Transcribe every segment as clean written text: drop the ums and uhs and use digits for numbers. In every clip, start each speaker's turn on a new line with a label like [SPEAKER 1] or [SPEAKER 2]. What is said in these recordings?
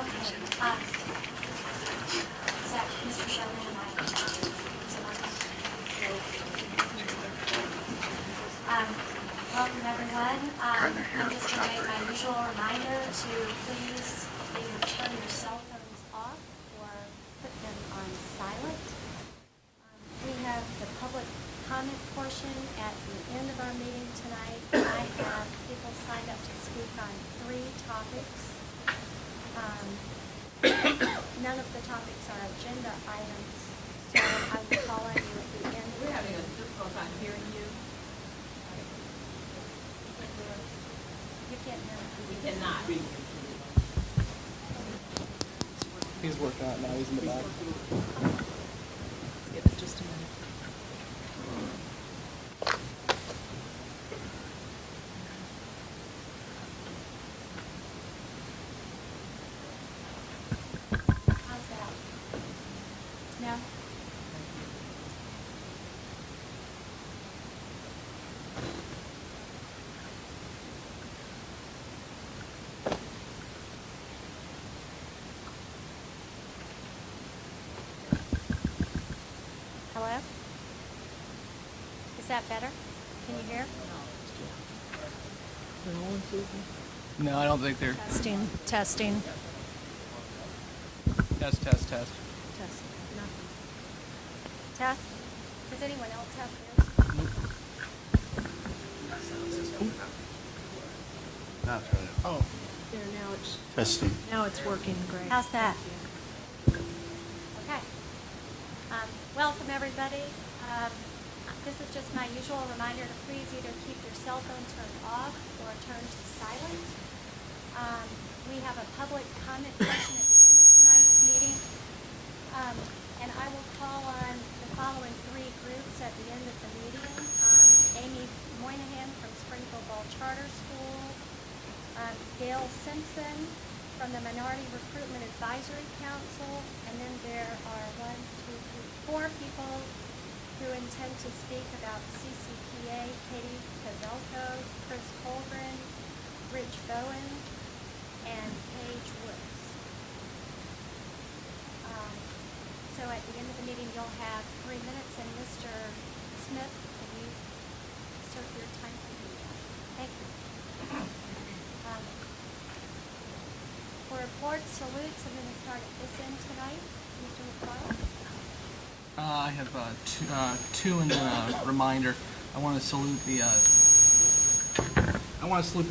[SPEAKER 1] Okay. Is that Mr. Sherman and I? Welcome, everyone. I'm just going to make my usual reminder to please either turn your cell phones off or put them on silent. We have the public comment portion at the end of our meeting tonight. I have people signed up to speak on 3 topics. None of the topics are agenda items, so I will call on you at the end.
[SPEAKER 2] We're having a difficult time hearing you.
[SPEAKER 1] You can't hear me.
[SPEAKER 2] We cannot.
[SPEAKER 3] He's working on it now. He's in the back.
[SPEAKER 2] Give it just a minute.
[SPEAKER 1] How's that? No? Hello? Is that better? Can you hear?
[SPEAKER 3] No, I don't think they're.
[SPEAKER 1] Testing, testing.
[SPEAKER 3] Test.
[SPEAKER 1] Test. Nothing. Test? Does anyone else have this?
[SPEAKER 3] Oh.
[SPEAKER 2] There, now it's,
[SPEAKER 4] Testing.
[SPEAKER 2] now it's working great.
[SPEAKER 1] How's that? Okay. Welcome, everybody. This is just my usual reminder to please either keep your cell phone turned off or turned to silent. We have a public comment session at the end of tonight's meeting. And I will call on the following 3 groups at the end of the meeting. Amy Moynihan from Springfield Charter School, Gail Simpson from the Minority Recruitment Advisory Council, and then there are 4 people who intend to speak about CCPA: Katie Pavelko, Chris Colgren, Rich Bowen, and Paige Woods. So at the end of the meeting, you'll have 3 minutes, and Mr. Smith, can you start your time for me? Thank you. For reports, salutes, I'm going to start at this end tonight. Mr. McFarland.
[SPEAKER 3] I have two and then a reminder. I want to salute the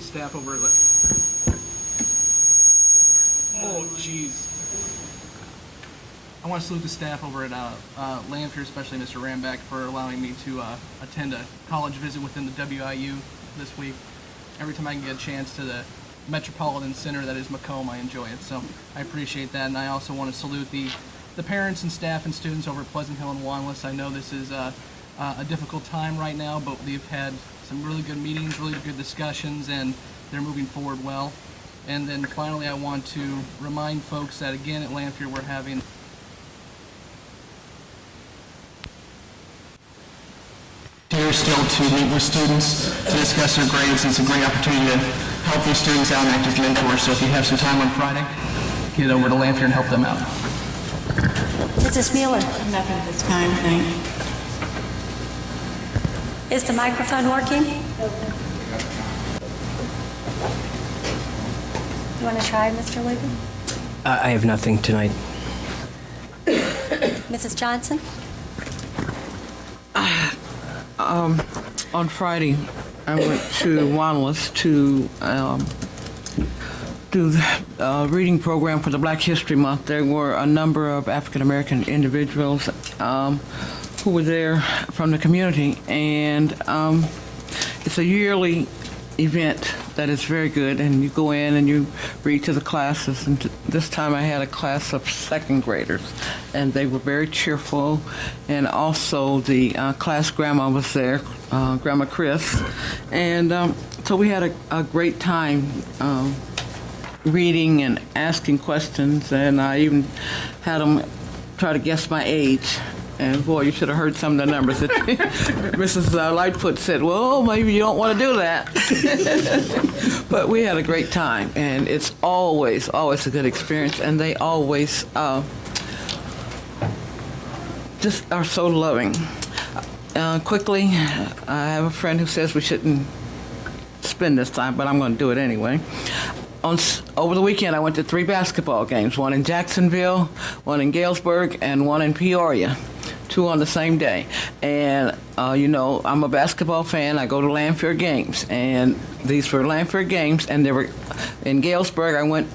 [SPEAKER 3] staff over at. Oh, jeez. I want to salute the staff over at Lanphier, especially Mr. Rambeck, for allowing me to attend a college visit within the WIU this week. Every time I can get a chance to the metropolitan center that is Macomb, I enjoy it. So I appreciate that, and I also want to salute the parents and staff and students over at Pleasant Hill and Wanless. I know this is a difficult time right now, but we've had some really good meetings, really good discussions, and they're moving forward well. And then finally, I want to remind folks that again at Lanphier we're having here still to meet with students to discuss their grades. It's a great opportunity to help these students out and act as mentors. So if you have some time on Friday, get over to Lanphier and help them out.
[SPEAKER 1] Mrs. Mueller.
[SPEAKER 2] Nothing at this time, thanks.
[SPEAKER 1] Is the microphone working? You want to try, Mr. Lugan?
[SPEAKER 5] I have nothing tonight.
[SPEAKER 1] Mrs. Johnson?
[SPEAKER 6] On Friday, I went to Wanless to do the reading program for the Black History Month. There were a number of African American individuals who were there from the community, and it's a yearly event that is very good, and you go in and you read to the classes. And this time I had a class of 2nd graders, and they were very cheerful. And also the class grandma was there, Grandma Chris, and so we had a great time reading and asking questions, and I even had them try to guess my age. And boy, you should have heard some of the numbers that Mrs. Lightfoot said, well, maybe you don't want to do that. But we had a great time, and it's always a good experience, and they always just are so loving. Quickly, I have a friend who says we shouldn't spend this time, but I'm going to do it anyway. Over the weekend, I went to 3 basketball games, one in Jacksonville, one in Galesburg, and one in Peoria, 2 on the same day. And, I'm a basketball fan. I go to Lanphier games, and these were Lanphier games, and they were in Galesburg. I went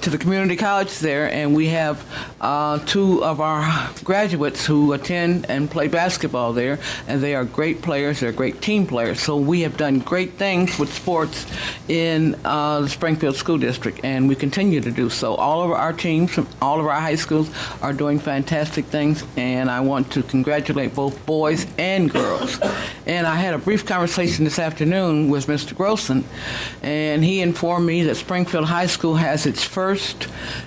[SPEAKER 6] to the community college there, and we have 2 of our graduates who attend and play basketball there, and they are great players. They're great team players. So we have done great things with sports in the Springfield School District, and we continue to do so. All of our teams from all of our high schools are doing fantastic things, and I want to congratulate both boys and girls. And I had a brief conversation this afternoon with Mr. Grossen, and he informed me that Springfield High School has its first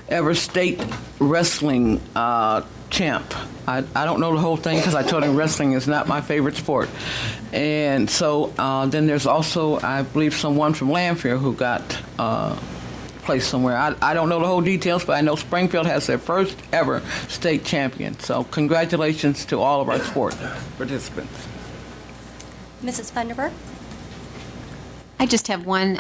[SPEAKER 6] ever state wrestling champ. I don't know the whole thing because I told him wrestling is not my favorite sport. And so then there's also, I believe, someone from Lanphier who got placed somewhere. I don't know the whole details, but I know Springfield has their first ever state champion. So congratulations to all of our sport participants.
[SPEAKER 1] Mrs. Funderburg?
[SPEAKER 4] I just have one.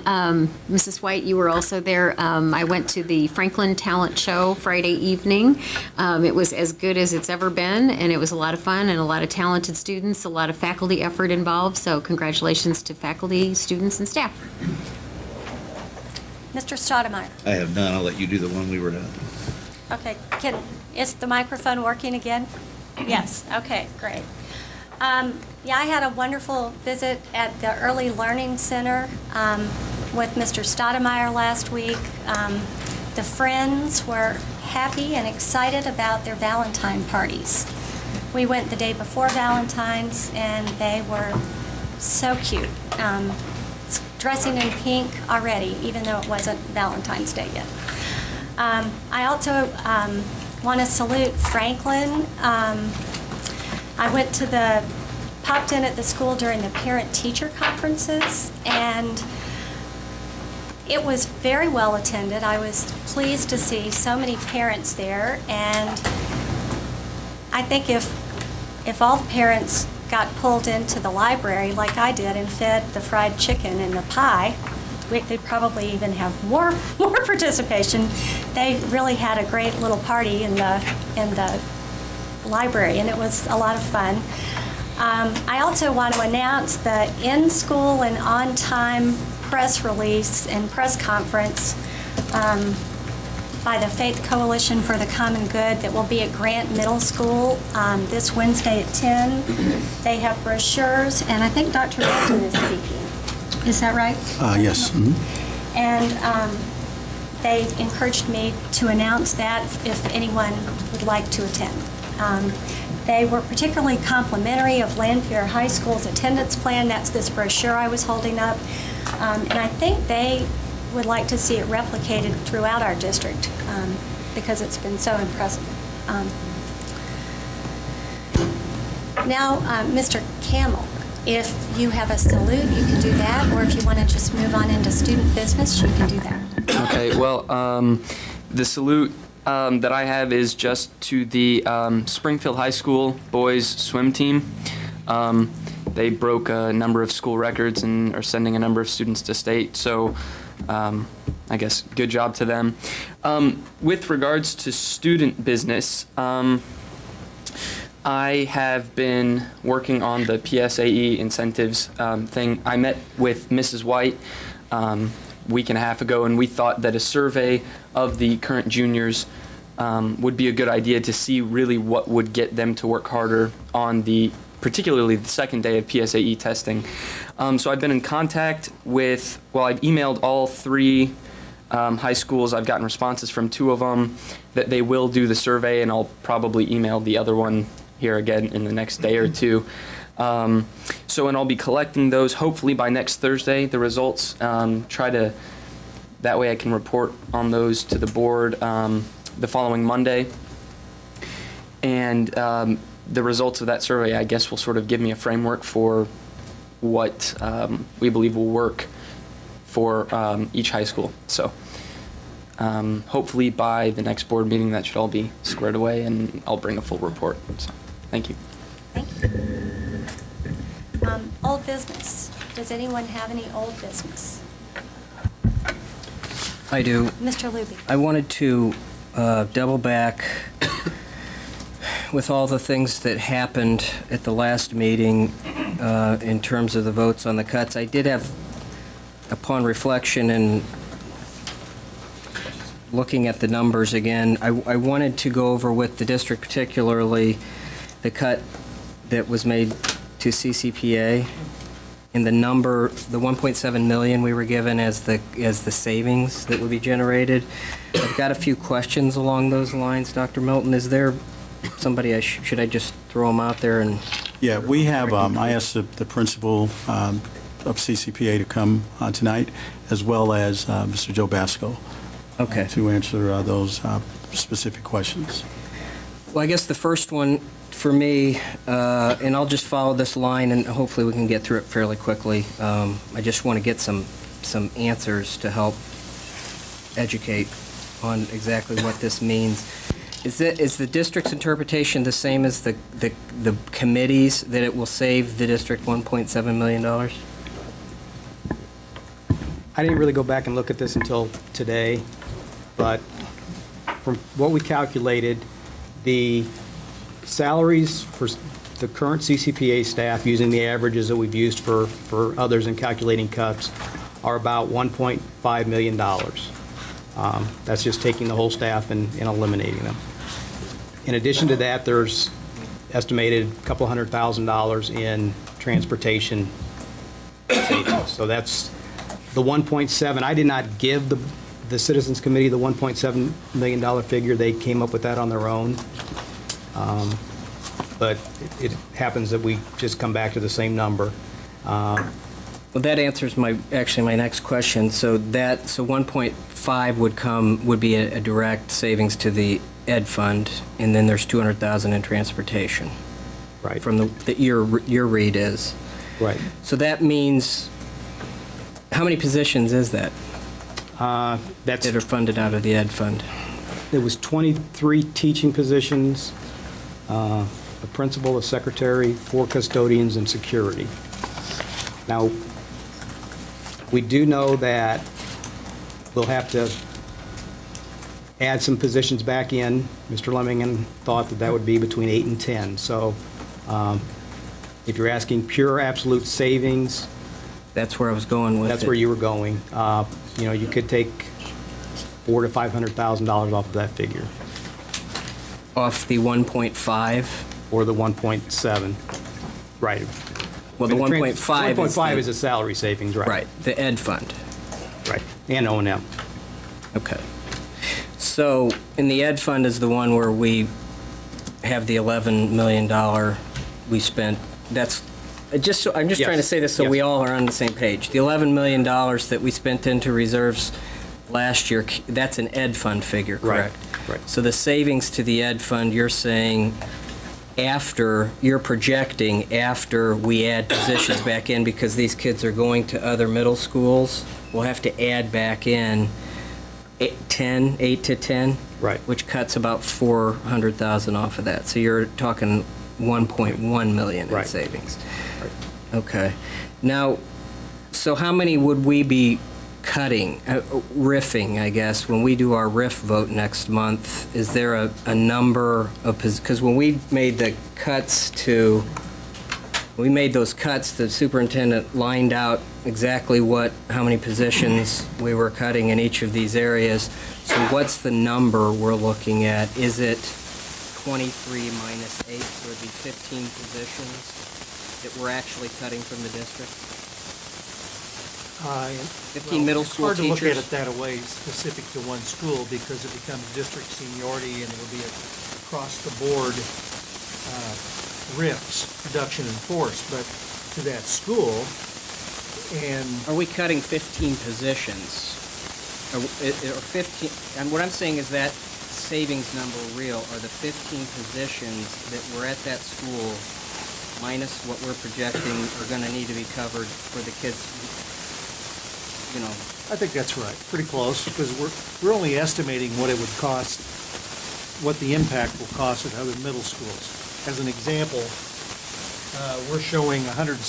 [SPEAKER 4] Mrs. White, you were also there. I went to the Franklin Talent Show Friday evening. It was as good as it's ever been, and it was a lot of fun and a lot of talented students, a lot of faculty effort involved. So congratulations to faculty, students, and staff.
[SPEAKER 1] Mr. Stoudemire?
[SPEAKER 7] I have none. I'll let you do the one we were done.
[SPEAKER 1] Okay, is the microphone working again? Yes, okay, great. Yeah, I had a wonderful visit at the Early Learning Center with Mr. Stoudemire last week. The friends were happy and excited about their Valentine parties. We went the day before Valentine's, and they were so cute. Dressing in pink already, even though it wasn't Valentine's Day yet. I also want to salute Franklin. I popped in at the school during the parent-teacher conferences, and it was very well attended. I was pleased to see so many parents there, and I think if all the parents got pulled into the library like I did and fed the fried chicken and the pie, they'd probably even have more participation. They really had a great little party in the library, and it was a lot of fun. I also want to announce the in-school and on-time press release and press conference by the Faith Coalition for the Common Good that will be at Grant Middle School this Wednesday at 10. They have brochures, and I think Dr. Milton is speaking. Is that right?
[SPEAKER 7] Yes. Mm-hmm.
[SPEAKER 1] And they encouraged me to announce that if anyone would like to attend. They were particularly complimentary of Lanphier High School's attendance plan. That's this brochure I was holding up. And I think they would like to see it replicated throughout our district because it's been so impressive. Now, Mr. Camel, if you have a salute, you can do that, or if you want to just move on into student business, you can do that.
[SPEAKER 5] Okay, well, the salute that I have is just to the Springfield High School boys swim team. They broke a number of school records and are sending a number of students to state, so I guess good job to them. With regards to student business, I have been working on the PSAE incentives thing. I met with Mrs. White week and a half ago, and we thought that a survey of the current juniors would be a good idea to see really what would get them to work harder on particularly the second day of PSAE testing. So I've been in contact with, I've emailed all 3 high schools. I've gotten responses from 2 of them that they will do the survey, and I'll probably email the other one here again in the next day or 2. And I'll be collecting those hopefully by next Thursday, the results. That way I can report on those to the board the following Monday. And the results of that survey, I guess, will sort of give me a framework for what we believe will work for each high school. So hopefully by the next board meeting, that should all be squared away, and I'll bring a full report. So thank you.
[SPEAKER 1] Thank you. Old business. Does anyone have any old business?
[SPEAKER 8] I do.
[SPEAKER 1] Mr. Luby?
[SPEAKER 8] I wanted to double back with all the things that happened at the last meeting in terms of the votes on the cuts. I did have, upon reflection and looking at the numbers again, I wanted to go over with the district, particularly the cut that was made to CCPA and the number, the 1.7 million we were given as the savings that would be generated. I've got a few questions along those lines, Dr. Milton. Is there somebody should I just throw them out there and?
[SPEAKER 9] Yeah, we have, I asked the principal of CCPA to come tonight, as well as Mr. Joe Basco.
[SPEAKER 8] Okay.
[SPEAKER 9] To answer those specific questions.
[SPEAKER 8] Well, I guess the first one for me, and I'll just follow this line and hopefully we can get through it fairly quickly. I just want to get some answers to help educate on exactly what this means. Is the district's interpretation the same as the committee's, that it will save the district $1.7 million?
[SPEAKER 10] I didn't really go back and look at this until today, but from what we calculated, the salaries for the current CCPA staff, using the averages that we've used for others in calculating cuts, are about $1.5 million. That's just taking the whole staff and eliminating them. In addition to that, there's estimated a couple $100,000 in transportation savings. So that's the 1.7. I did not give the Citizens Committee the $1.7 million figure. They came up with that on their own. But it happens that we just come back to the same number.
[SPEAKER 8] Well, that answers my next question. So 1.5 would be a direct savings to the ed fund, and then there's 200,000 in transportation.
[SPEAKER 10] Right.
[SPEAKER 8] From your read is.
[SPEAKER 10] Right.
[SPEAKER 8] So that means, how many positions is that
[SPEAKER 10] That
[SPEAKER 8] are funded out of the ed fund?
[SPEAKER 10] It was 23 teaching positions, a principal, a secretary, 4 custodians, and security. Now, we do know that we'll have to add some positions back in. Mr. Lemingham thought that would be between 8 and 10. So if you're asking pure absolute savings,
[SPEAKER 8] That's where I was going with it.
[SPEAKER 10] that's where you were going. You could take $400,000 to $500,000 off of that figure,
[SPEAKER 8] Off the 1.5?
[SPEAKER 10] or the 1.7. Right.
[SPEAKER 8] Well, the 1.5 is
[SPEAKER 10] 1.5 is a salary savings, right?
[SPEAKER 8] Right, the ed fund.
[SPEAKER 10] Right. And O&M.
[SPEAKER 8] Okay. So, in the ed fund is the one where we have the $11 million we spent. That's, I'm just
[SPEAKER 10] Yes.
[SPEAKER 8] trying to say this so
[SPEAKER 10] Yes.
[SPEAKER 8] we all are on the same page. The $11 million that we spent into reserves last year, that's an ed fund figure, correct?
[SPEAKER 10] Right.
[SPEAKER 8] So the savings to the ed fund, you're saying you're projecting after we add positions back in, because these kids are going to other middle schools, we'll have to add back in 8 to 10?
[SPEAKER 10] Right.
[SPEAKER 8] Which cuts about 400,000 off of that. So you're talking 1.1 million in
[SPEAKER 10] Right.
[SPEAKER 8] savings.
[SPEAKER 10] Right.
[SPEAKER 8] Okay. Now, so how many would we be cutting, riffing, I guess, when we do our riff vote next month? Is there a number of, because when we made those cuts, the superintendent lined out exactly how many positions we were cutting in each of these areas. So what's the number we're looking at? Is it 23 minus 8, so it'd be 15 positions that we're actually cutting from the district? 15 middle school
[SPEAKER 11] It's hard to look at
[SPEAKER 8] teachers?
[SPEAKER 11] it that way, specific to one school, because it becomes district seniority, and it'll be across-the-board RIFs, reduction in force, but to that school, and
[SPEAKER 8] Are we cutting 15 positions? Or 15, and what I'm saying is that savings number real? Are the 15 positions that were at that school minus what we're projecting are going to need to be covered for the kids, you know?
[SPEAKER 11] I think that's right, pretty close, because we're only estimating what it would cost, what the impact will cost at other middle schools. As an example, we're showing 116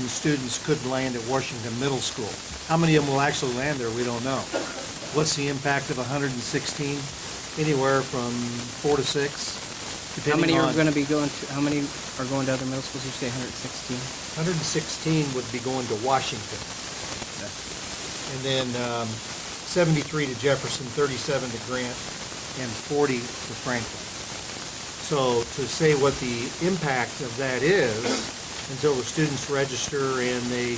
[SPEAKER 11] students could land at Washington Middle School. How many of them will actually land there, we don't know. What's the impact of 116? Anywhere from 4 to 6,
[SPEAKER 8] How many
[SPEAKER 11] depending
[SPEAKER 8] are
[SPEAKER 11] on.
[SPEAKER 8] going to be going to, how many are going to other middle schools? You say 116?
[SPEAKER 11] 116 would be going to Washington. And then 73 to Jefferson, 37 to Grant, and 40 to Franklin. So to say what the impact of that is, until the students register and they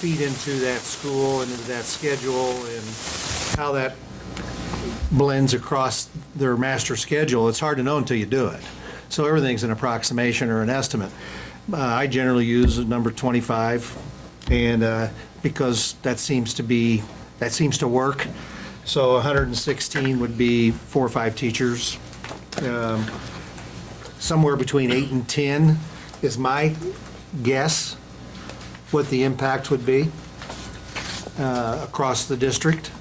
[SPEAKER 11] feed into that school and into that schedule and how that blends across their master schedule, it's hard to know until you do it. So everything's an approximation or an estimate. I generally use the number 25, and because that seems to work. So 116 would be 4 or 5 teachers. Somewhere between 8 and 10 is my guess what the impact would be across the district.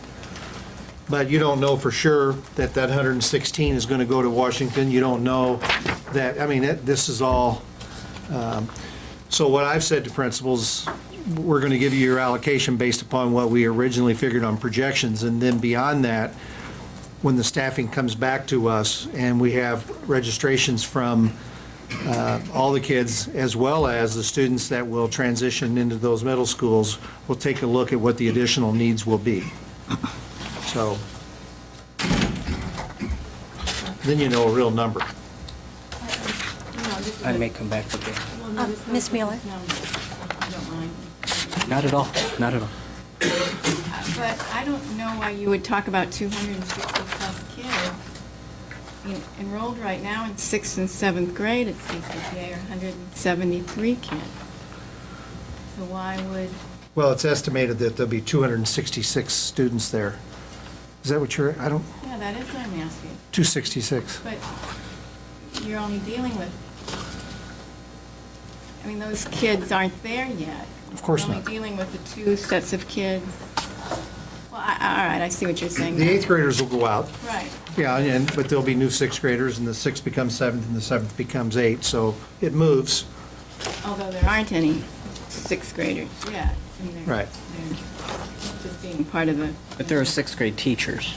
[SPEAKER 11] But you don't know for sure that 116 is going to go to Washington. You don't know that, I mean, this is all, so what I've said to principals, we're going to give you your allocation based upon what we originally figured on projections, and then beyond that, when the staffing comes back to us and we have registrations from all the kids as well as the students that will transition into those middle schools, we'll take a look at what the additional needs will be. So then you know a real number.
[SPEAKER 8] I may come back to that.
[SPEAKER 1] Ms. Mueller?
[SPEAKER 8] Not at all, not at all.
[SPEAKER 12] But I don't know why you would talk about 260-plus kids enrolled right now in 6th and 7th grade at CCPA are 173 kids. So why would,
[SPEAKER 11] Well, it's estimated that there'll be 266 students there. Is that what you're, I don't,
[SPEAKER 12] yeah, that is what I'm asking.
[SPEAKER 11] 266.
[SPEAKER 12] But you're only dealing with, I mean, those kids aren't there yet.
[SPEAKER 11] Of course
[SPEAKER 12] You're
[SPEAKER 11] not.
[SPEAKER 12] only dealing with the 2 sets of kids. Well, all right, I see what you're saying.
[SPEAKER 11] The
[SPEAKER 12] now.
[SPEAKER 11] 8th graders will go out.
[SPEAKER 12] Right.
[SPEAKER 11] Yeah, but there'll be new 6th graders, and the 6th becomes 7th, and the 7th becomes 8th, so it moves.
[SPEAKER 12] Although there aren't any 6th graders yet. I mean, they're-
[SPEAKER 11] Right.
[SPEAKER 12] They're just being part of the.
[SPEAKER 8] But there are 6th grade teachers.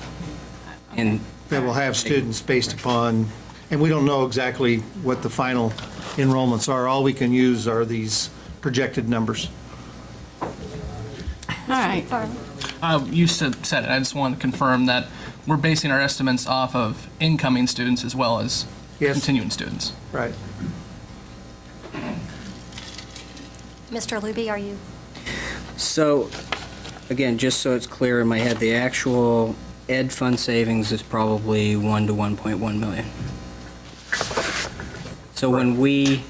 [SPEAKER 8] And
[SPEAKER 11] That will have students based upon, and we don't know exactly what the final enrollments are. All we can use are these projected numbers.
[SPEAKER 12] All right.
[SPEAKER 3] You said it. I just wanted to confirm that we're basing our estimates off of incoming students as well as
[SPEAKER 11] Yes.
[SPEAKER 3] continuing students.
[SPEAKER 11] Right.
[SPEAKER 1] Mr. Luby, are you?
[SPEAKER 8] so, again, just so it's clear in my head, the actual ed fund savings is probably 1 to 1.1 million. So when we,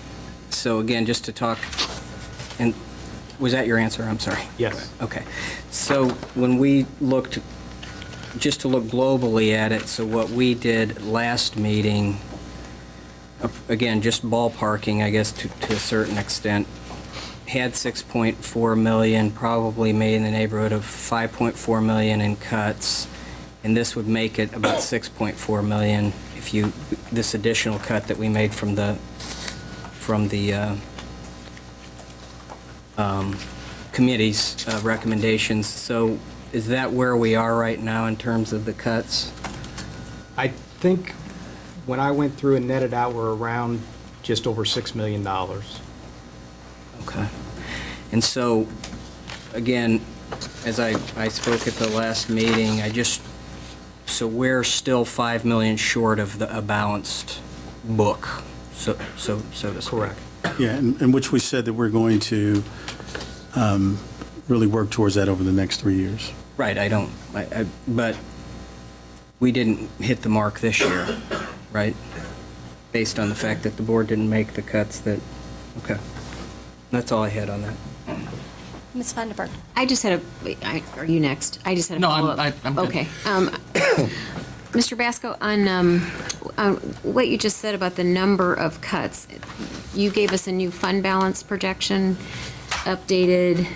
[SPEAKER 8] so again, just to talk, and was that your answer? I'm sorry.
[SPEAKER 10] Yes.
[SPEAKER 8] Okay. So when we looked, just to look globally at it, so what we did last meeting, again, just ballparking, I guess, to a certain extent, had 6.4 million, probably made in the neighborhood of 5.4 million in cuts, and this would make it about 6.4 million if you, this additional cut that we made from the committee's recommendations. So is that where we are right now in terms of the cuts?
[SPEAKER 10] I think when I went through and netted out, we're around just over $6 million.
[SPEAKER 8] Okay. And so, again, as I spoke at the last meeting, so we're still 5 million short of a balanced book, so to speak.
[SPEAKER 10] Correct.
[SPEAKER 9] Yeah, and which we said that we're going to really work towards that over the next 3 years.
[SPEAKER 8] Right, but we didn't hit the mark this year, right? Based on the fact that the board didn't make the cuts that, okay. That's all I had on that.
[SPEAKER 1] Ms. Funderburk?
[SPEAKER 4] I just had are you next? I just had a
[SPEAKER 3] No,
[SPEAKER 4] follow-up.
[SPEAKER 3] I'm good.
[SPEAKER 4] Okay. Mr. Basco, on what you just said about the number of cuts, you gave us a new fund balance projection, updated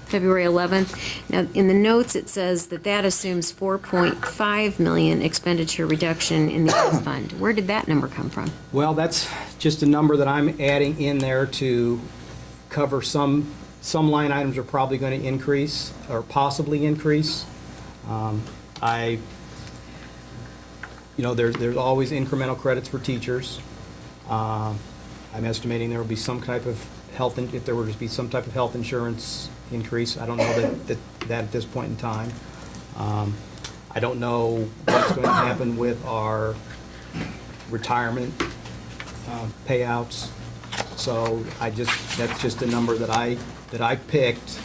[SPEAKER 4] February 11th. Now, in the notes, it says that that assumes 4.5 million expenditure reduction in the ed fund. Where did that number come from?
[SPEAKER 10] Well, that's just a number that I'm adding in there to cover some line items are probably going to increase or possibly increase. There's always incremental credits for teachers. I'm estimating there will be some type of if there were to be some type of health insurance increase. I don't know that at this point in time. I don't know what's going to happen with our retirement payouts. So that's just a number that I picked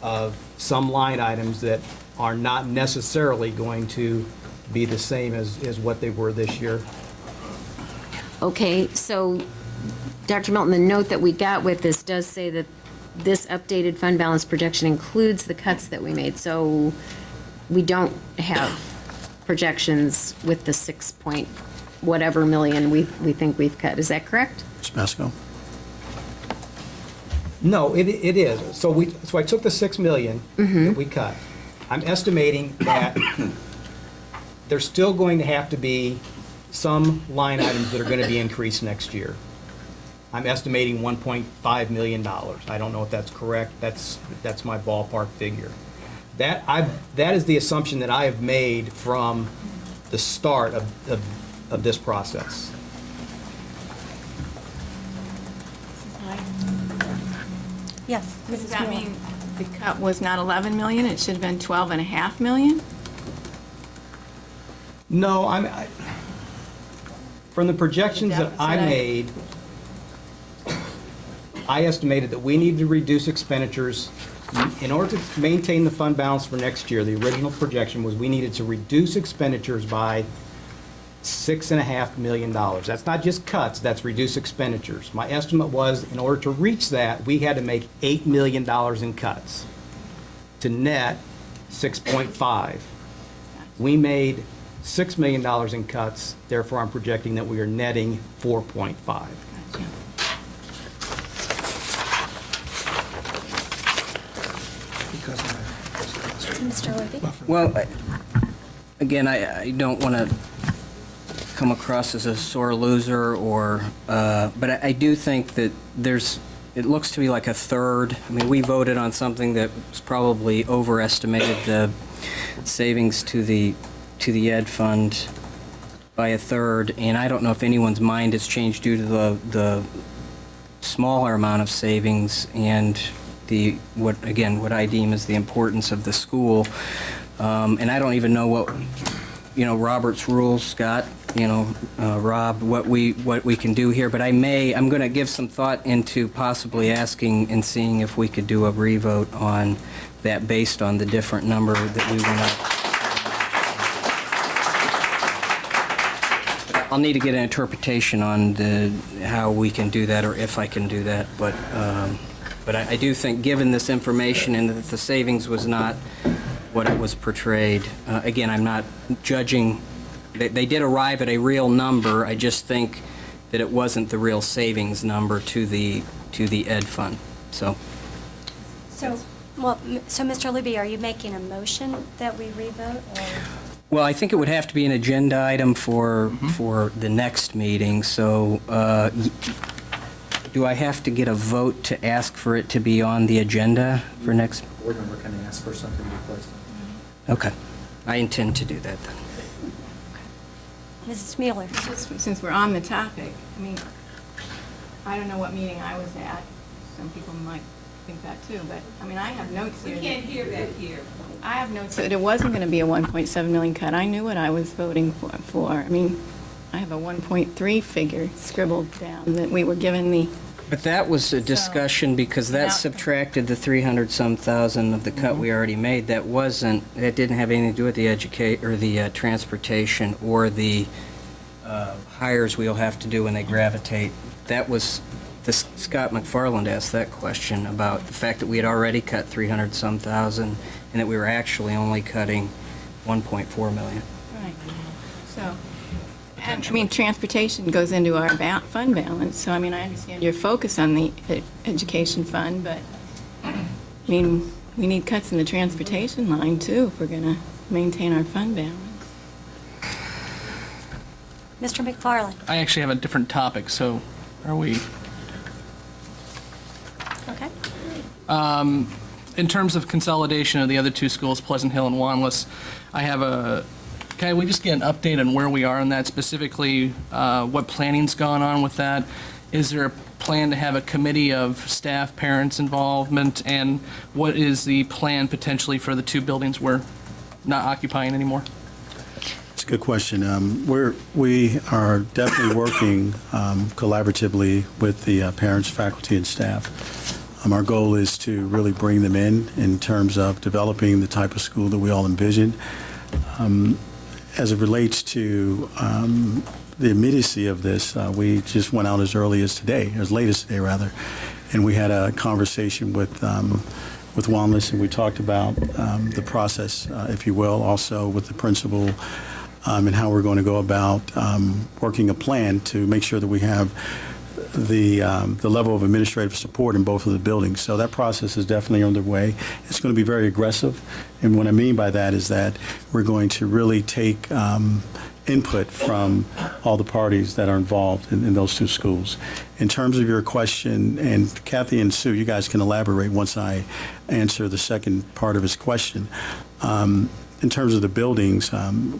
[SPEAKER 10] of some line items that are not necessarily going to be the same as what they were this year.
[SPEAKER 4] Okay, so Dr. Milton, the note that we got with this does say that this updated fund balance projection includes the cuts that we made. So we don't have projections with the 6 point whatever million we think we've cut. Is that correct?
[SPEAKER 9] Ms. Pasco?
[SPEAKER 10] No, it is. So I took the 6 million that we cut. I'm estimating that there's still going to have to be some line items that are going to be increased next year. I'm estimating $1.5 million. I don't know if that's correct. That's my ballpark figure. That is the assumption that I have made from the start of this process.
[SPEAKER 1] Yes,
[SPEAKER 12] Does
[SPEAKER 1] Mrs.
[SPEAKER 12] that
[SPEAKER 1] Mueller.
[SPEAKER 12] mean the cut was not 11 million, it should have been 12.5 million?
[SPEAKER 10] No, from the projections that I made, I estimated that we need to reduce expenditures in order to maintain the fund balance for next year. The original projection was we needed to reduce expenditures by $6.5 million. That's not just cuts, that's reduce expenditures. My estimate was in order to reach that, we had to make $8 million in cuts to net 6.5. We made $6 million in cuts, therefore I'm projecting that we are netting 4.5.
[SPEAKER 12] Gotcha.
[SPEAKER 1] Mr. Libby?
[SPEAKER 8] Well, again, I don't want to come across as a sore loser but I do think that it looks to be like a third. I mean, we voted on something that was probably overestimated the savings to the ed fund by a third, and I don't know if anyone's mind has changed due to the smaller amount of savings and what I deem as the importance of the school. And I don't even know what, Robert's rules, Scott, Rob, what we can do here, but I'm going to give some thought into possibly asking and seeing if we could do a revote on that based on the different number that we went up. I'll need to get an interpretation on how we can do that, or if I can do that, but I do think, given this information and that the savings was not what it was portrayed, again, I'm not judging. They did arrive at a real number. I just think that it wasn't the real savings number to the ed fund. So
[SPEAKER 1] Mr. Libby, are you making a motion that we revote, or?
[SPEAKER 8] Well, I think it would have to be an agenda item for the next meeting. So do I have to get a vote to ask for it to be on the agenda for next?
[SPEAKER 13] Board member can ask for something to be placed on.
[SPEAKER 8] Okay. I intend to do that then.
[SPEAKER 1] Mrs. Mueller?
[SPEAKER 12] Since we're on the topic, I mean, I don't know what meeting I was at. Some people might think that too, but, I mean, I have notes here.
[SPEAKER 2] We can't hear that here.
[SPEAKER 12] I have notes that it wasn't going to be a 1.7 million cut. I knew what I was voting for. I mean, I have a 1.3 figure scribbled down that we were given the.
[SPEAKER 8] But that was a discussion because that subtracted the 300-some thousand of the cut we already made. That didn't have anything to do with the transportation or the hires we'll have to do when they gravitate. That was, Scott McFarland asked that question about the fact that we had already cut 300-some thousand and that we were actually only cutting 1.4 million.
[SPEAKER 12] Right. So, and, I mean, transportation goes into our fund balance, so, I mean, I understand your focus on the education fund, but, I mean, we need cuts in the transportation line, too, if we're going to maintain our fund balance.
[SPEAKER 1] Mr. McFarland?
[SPEAKER 3] I actually have a different topic, so are we?
[SPEAKER 1] Okay.
[SPEAKER 3] In terms of consolidation of the other two schools, Pleasant Hill and Wanless, can we just get an update on where we are on that, specifically what planning's gone on with that? Is there a plan to have a committee of staff, parents involvement, and what is the plan potentially for the two buildings we're not occupying anymore?
[SPEAKER 9] It's a good question. We are definitely working collaboratively with the parents, faculty, and staff. Our goal is to really bring them in terms of developing the type of school that we all envision. As it relates to the immediacy of this, we just went out as early as today, as late as today rather, and we had a conversation with Wanless, and we talked about the process, if you will, also with the principal, and how we're going to go about working a plan to make sure that we have the level of administrative support in both of the buildings. So that process is definitely underway. It's going to be very aggressive, and what I mean by that is that we're going to really take input from all the parties that are involved in those two schools. In terms of your question, and Kathy and Sue, you guys can elaborate once I answer the second part of his question. In terms of the buildings,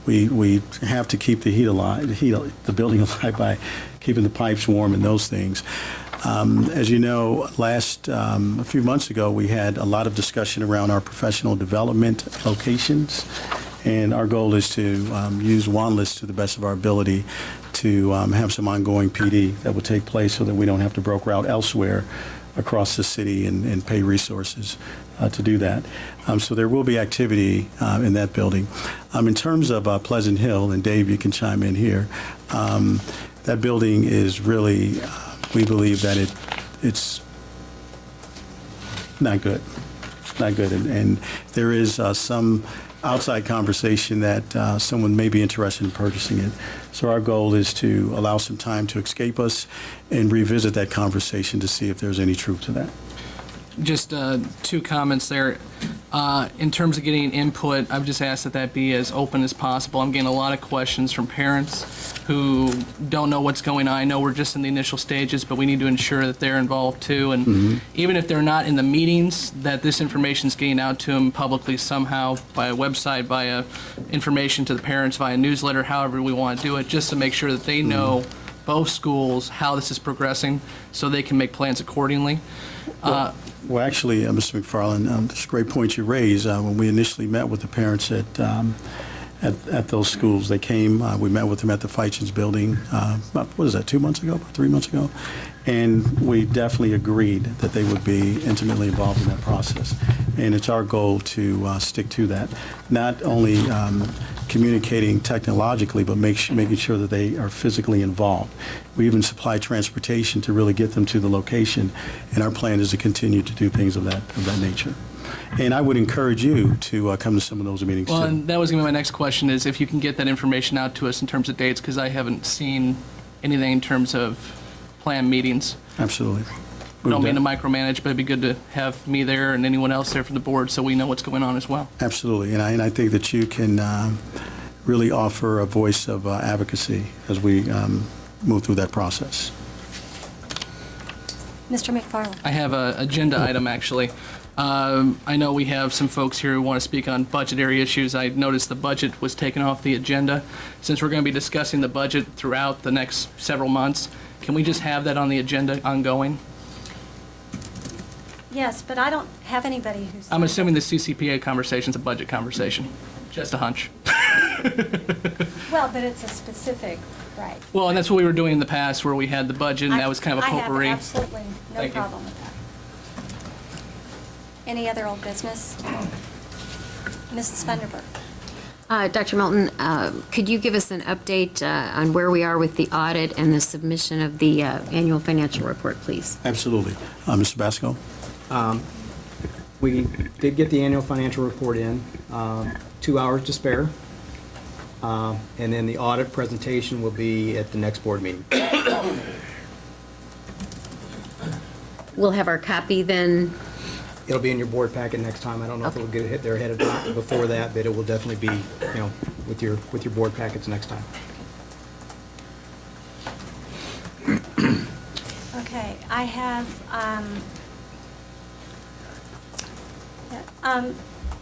[SPEAKER 9] we have to keep the heat alive, the building alive by keeping the pipes warm and those things. As you know, a few months ago, we had a lot of discussion around our professional development locations, and our goal is to use Wanless to the best of our ability to have some ongoing PD that will take place so that we don't have to broker out elsewhere across the city and pay resources to do that. So there will be activity in that building. In terms of Pleasant Hill, and Dave, you can chime in here, that building is really, we believe that it's not good. Not good. And there is some outside conversation that someone may be interested in purchasing it. So our goal is to allow some time to escape us and revisit that conversation to see if there's any truth to that.
[SPEAKER 3] Just two comments there. In terms of getting input, I've just asked that be as open as possible. I'm getting a lot of questions from parents who don't know what's going on. I know we're just in the initial stages, but we need to ensure that they're involved too. And even if they're not in the meetings, that this information is getting out to them publicly somehow, via website, via information to the parents, via newsletter, however we want to do it, just to make sure that they know both schools, how this is progressing, so they can make plans accordingly.
[SPEAKER 9] Well, actually, Mr. McFarland, it's a great point you raised. When we initially met with the parents at those schools, they came, we met with them at the Feichens building, about, 2 months ago, 3 months ago? And we definitely agreed that they would be intimately involved in that process. And it's our goal to stick to that. Not only communicating technologically, but making sure that they are physically involved. We even supply transportation to really get them to the location, and our plan is to continue to do things of that nature. And I would encourage you to come to some of those meetings
[SPEAKER 3] Well,
[SPEAKER 9] too.
[SPEAKER 3] and that was going to be my next question, is if you can get that information out to us in terms of dates, because I haven't seen anything in terms of planned meetings.
[SPEAKER 9] Absolutely.
[SPEAKER 3] I don't mean to micromanage, but it'd be good to have me there and anyone else there from the board so we know what's going on as well.
[SPEAKER 9] Absolutely, and I think that you can really offer a voice of advocacy as we move through that process.
[SPEAKER 1] Mr. McFarland?
[SPEAKER 3] I have an agenda item, actually. I know we have some folks here who want to speak on budgetary issues. I noticed the budget was taken off the agenda. Since we're going to be discussing the budget throughout the next several months, can we just have that on the agenda ongoing?
[SPEAKER 1] Yes, but I don't have anybody who's...
[SPEAKER 3] I'm assuming the CCPA conversation's a budget conversation. Just a hunch.
[SPEAKER 1] Well, but it's a specific, right.
[SPEAKER 3] Well, and that's what we were doing in the past, where we had the budget, and that was kind of a potpourri.
[SPEAKER 1] I have absolutely no
[SPEAKER 3] Thank you.
[SPEAKER 1] problem with that. Any other old business? Mrs. Vanderburg?
[SPEAKER 4] Dr. Melton, could you give us an update on where we are with the audit and the submission of the annual financial report, please?
[SPEAKER 9] Absolutely. Mr. Basco?
[SPEAKER 10] We did get the annual financial report in, 2 hours to spare. And then the audit presentation will be at the next board meeting.
[SPEAKER 4] We'll have our copy then.
[SPEAKER 10] It'll be in your board packet next time. I don't know if it'll get hit there ahead of time before that, but it will definitely be, with your board packets next time.
[SPEAKER 1] Okay, I have,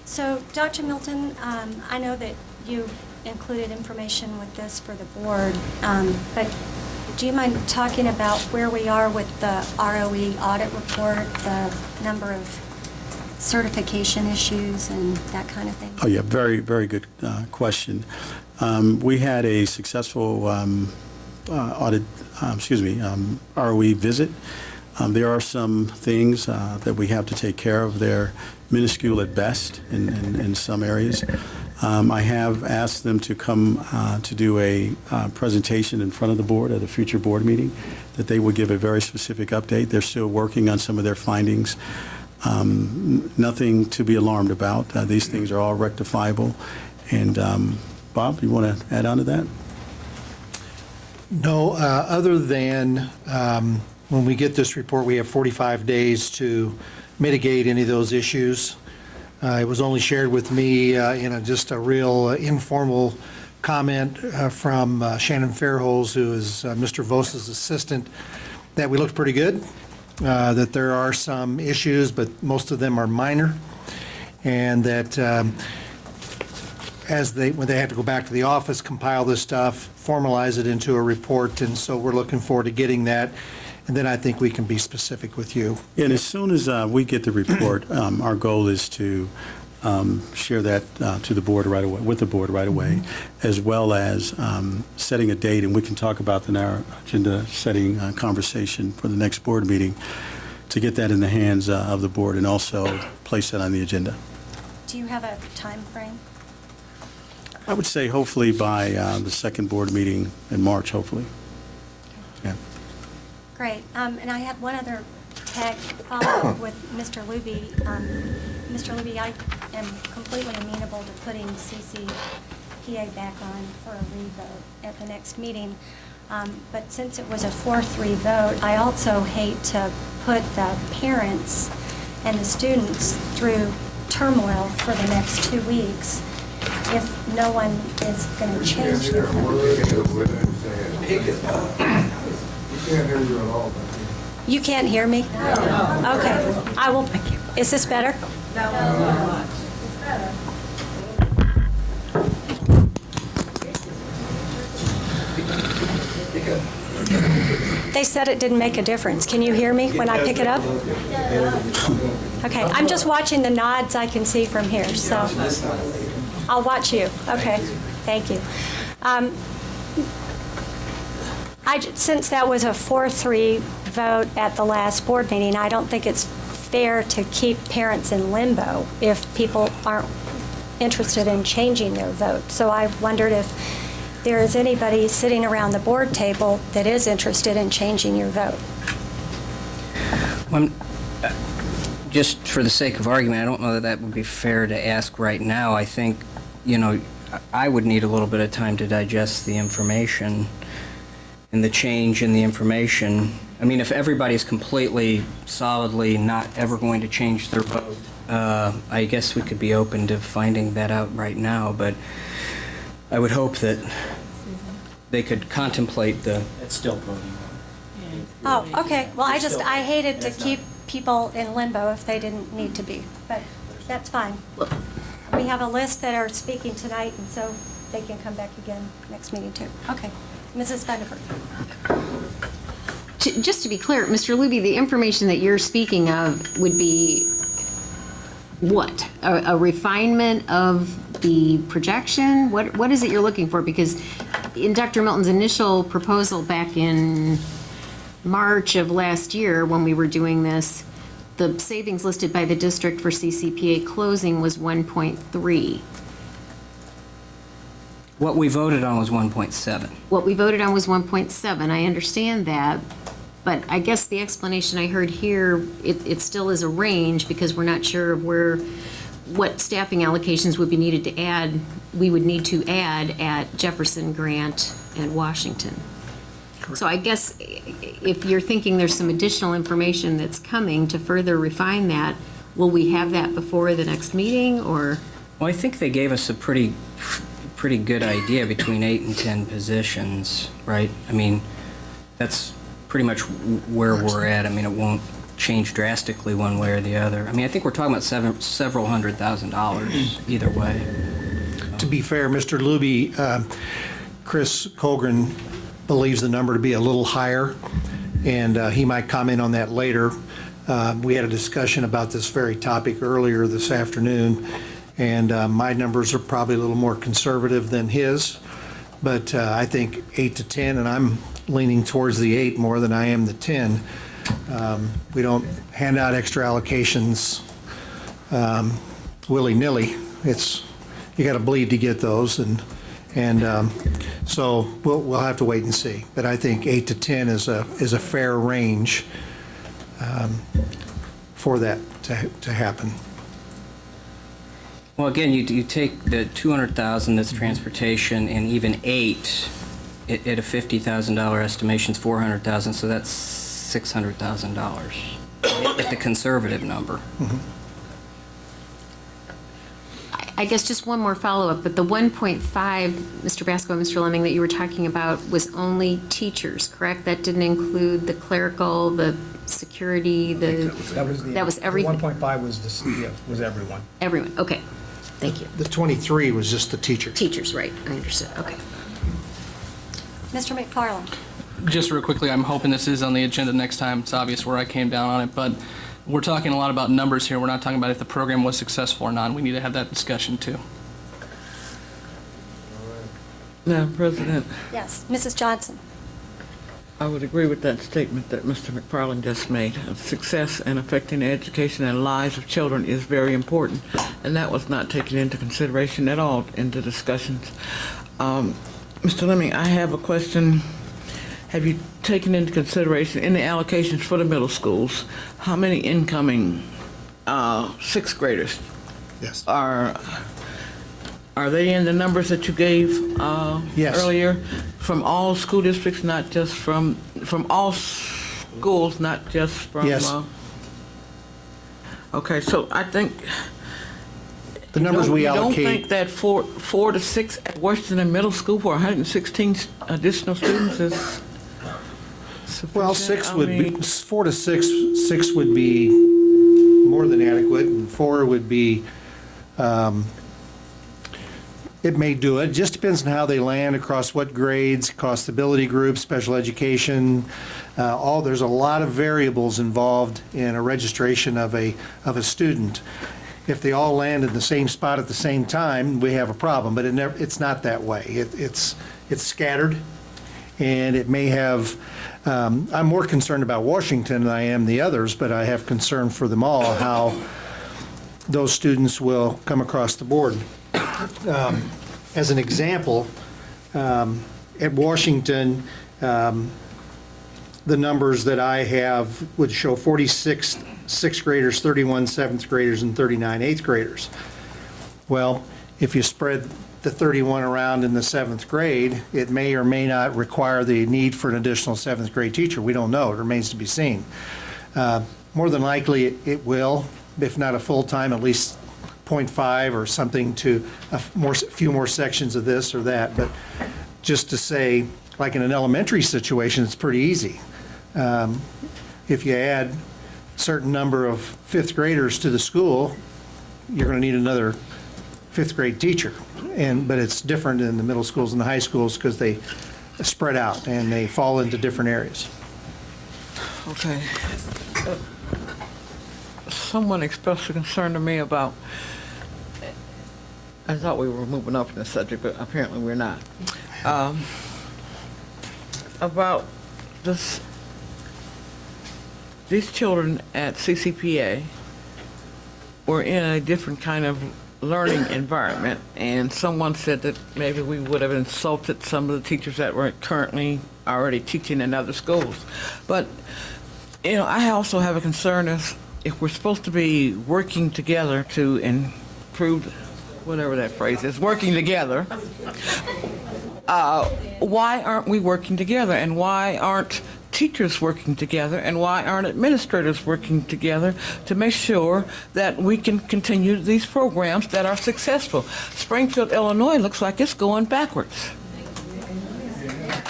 [SPEAKER 1] so Dr. Milton, I know that you included information with this for the board, but do you mind talking about where we are with the ROE audit report, the number of certification issues and that kind of thing?
[SPEAKER 9] Oh, yeah, very, very good question. We had a successful ROE visit. There are some things that we have to take care of. They're minuscule at best in some areas. I have asked them to come to do a presentation in front of the board at a future board meeting, that they would give a very specific update. They're still working on some of their findings. Nothing to be alarmed about. These things are all rectifiable. And Bob, you want to add on to that?
[SPEAKER 11] No, other than when we get this report, we have 45 days to mitigate any of those issues. It was only shared with me in just a real informal comment from Shannon Fairholes, who is Mr. Vosa's assistant, that we looked pretty good, that there are some issues, but most of them are minor, and that when they have to go back to the office, compile this stuff, formalize it into a report, and so we're looking forward to getting that. And then I think we can be specific with you.
[SPEAKER 9] And as soon as we get the report, our goal is to share that to the board right away, with the board right away, as well as setting a date, and we can talk about in our agenda-setting conversation for the next board meeting to get that in the hands of the board and also place that on the agenda.
[SPEAKER 1] Do you have a time frame?
[SPEAKER 9] I would say hopefully by the second board meeting in March, hopefully. Yeah.
[SPEAKER 1] Great. And I have one other tag follow-up with Mr. Luby. Mr. Luby, I am completely amenable to putting CCPA back on for a revote at the next meeting. But since it was a 4-3 vote, I also hate to put the parents and the students through turmoil for the next 2 weeks if no one is going to change their vote. You can't hear me? Okay. I will. Is this better? No. It's better. They said it didn't make a difference. Can you hear me when I pick it up? Okay. I'm just watching the nods I can see from here, so I'll watch you. Okay. Thank you. Since that was a 4-3 vote at the last board meeting, I don't think it's fair to keep parents in limbo if people aren't interested in changing their vote. So I wondered if there is anybody sitting around the board table that is interested in changing your vote.
[SPEAKER 8] Just for the sake of argument, I don't know that would be fair to ask right now. I think, I would need a little bit of time to digest the information and the change in the information. I mean, if everybody's completely, solidly not ever going to change their vote, I guess we could be open to finding that out right now, but I would hope that they could contemplate the...
[SPEAKER 13] It's still voting.
[SPEAKER 1] Oh, okay. Well, I hated to keep people in limbo if they didn't need to be, but that's fine. We have a list that are speaking tonight, and so they can come back again next meeting, too. Okay. Mrs. Vandenberg.
[SPEAKER 4] Just to be clear, Mr. Luby, the information that you're speaking of would be what? A refinement of the projection? What is it you're looking for? Because in Dr. Milton's initial proposal back in March of last year, when we were doing this, the savings listed by the district for CCPA closing was 1.3.
[SPEAKER 8] What we voted on was 1.7.
[SPEAKER 4] What we voted on was 1.7. I understand that, but I guess the explanation I heard here, it still is a range because we're not sure of what staffing allocations would be needed to add we would need to add at Jefferson, Grant, and Washington. So I guess if you're thinking there's some additional information that's coming to further refine that, will we have that before the next meeting, or?
[SPEAKER 8] Well, I think they gave us a pretty good idea between 8 and 10 positions, right? I mean, that's pretty much where we're at. I mean, it won't change drastically one way or the other. I mean, I think we're talking about several $100,000 either way.
[SPEAKER 11] To be fair, Mr. Luby, Chris Colgren believes the number to be a little higher, and he might comment on that later. We had a discussion about this very topic earlier this afternoon, and my numbers are probably a little more conservative than his, but I think 8 to 10, and I'm leaning towards the 8 more than I am the 10. We don't hand out extra allocations willy-nilly. You got to bleed to get those, and so we'll have to wait and see. But I think 8 to 10 is a fair range for that to happen.
[SPEAKER 8] Well, again, you take the $200,000 that's transportation, and even 8 at a $50,000 estimation is $400,000, so that's $600,000 at the conservative number.
[SPEAKER 4] I guess just one more follow-up, but the 1.5, Mr. Basco and Mr. Lemming, that you were talking about was only teachers, correct? That didn't include the clerical, the security, that was everything?
[SPEAKER 10] 1.5 was everyone.
[SPEAKER 4] Everyone, okay. Thank you.
[SPEAKER 11] The 23 was just the teachers.
[SPEAKER 4] Teachers, right, I understood, okay.
[SPEAKER 1] Mr. McFarland?
[SPEAKER 3] Just real quickly, I'm hoping this is on the agenda next time. It's obvious where I came down on it, but we're talking a lot about numbers here. We're not talking about if the program was successful or not. We need to have that discussion too.
[SPEAKER 6] Madam President,
[SPEAKER 1] Yes. Mrs. Johnson?
[SPEAKER 6] I would agree with that statement that Mr. McFarland just made. Success in affecting the education and lives of children is very important, and that was not taken into consideration at all in the discussions. Mr. Lemming, I have a question. Have you taken into consideration in the allocations for the middle schools, how many incoming sixth graders
[SPEAKER 11] Yes.
[SPEAKER 6] are they in the numbers that you gave
[SPEAKER 11] Yes.
[SPEAKER 6] earlier? From all school districts, not just from all schools, not just from?
[SPEAKER 11] Yes.
[SPEAKER 6] Okay, so I think.
[SPEAKER 11] The numbers we
[SPEAKER 6] You don't
[SPEAKER 11] allocate.
[SPEAKER 6] think that 4 to 6 at Washington Middle School for 116 additional students is sufficient?
[SPEAKER 11] Well,
[SPEAKER 6] I mean,
[SPEAKER 11] 4 to 6 would be more than adequate, and 4 would be, it may do it. Just depends on how they land, across what grades, across ability groups, special education. There's a lot of variables involved in a registration of a student. If they all land in the same spot at the same time, we have a problem, but it's not that way. It's scattered, and it may have, I'm more concerned about Washington than I am the others, but I have concern for them all, how those students will come across the board. As an example, at Washington, the numbers that I have would show 46 sixth graders, 31 seventh graders, and 39 eighth graders. Well, if you spread the 31 around in the seventh grade, it may or may not require the need for an additional seventh grade teacher. We don't know. It remains to be seen. More than likely, it will, if not a full-time, at least 0.5 or something to a few more sections of this or that. But just to say, like in an elementary situation, it's pretty easy. If you add a certain number of fifth graders to the school, you're going to need another fifth grade teacher. But it's different in the middle schools and the high schools because they spread out and they fall into different areas.
[SPEAKER 6] Okay. Someone expressed a concern to me about, I thought we were moving up in the subject, but apparently we're not. About these children at CCPA were in a different kind of learning environment, and someone said that maybe we would have insulted some of the teachers that were currently already teaching in other schools. But, you know, I also have a concern as if we're supposed to be working together to improve whatever that phrase is, working together. Why aren't we working together? And why aren't teachers working together? And why aren't administrators working together to make sure that we can continue these programs that are successful? Springfield, Illinois looks like it's going backwards.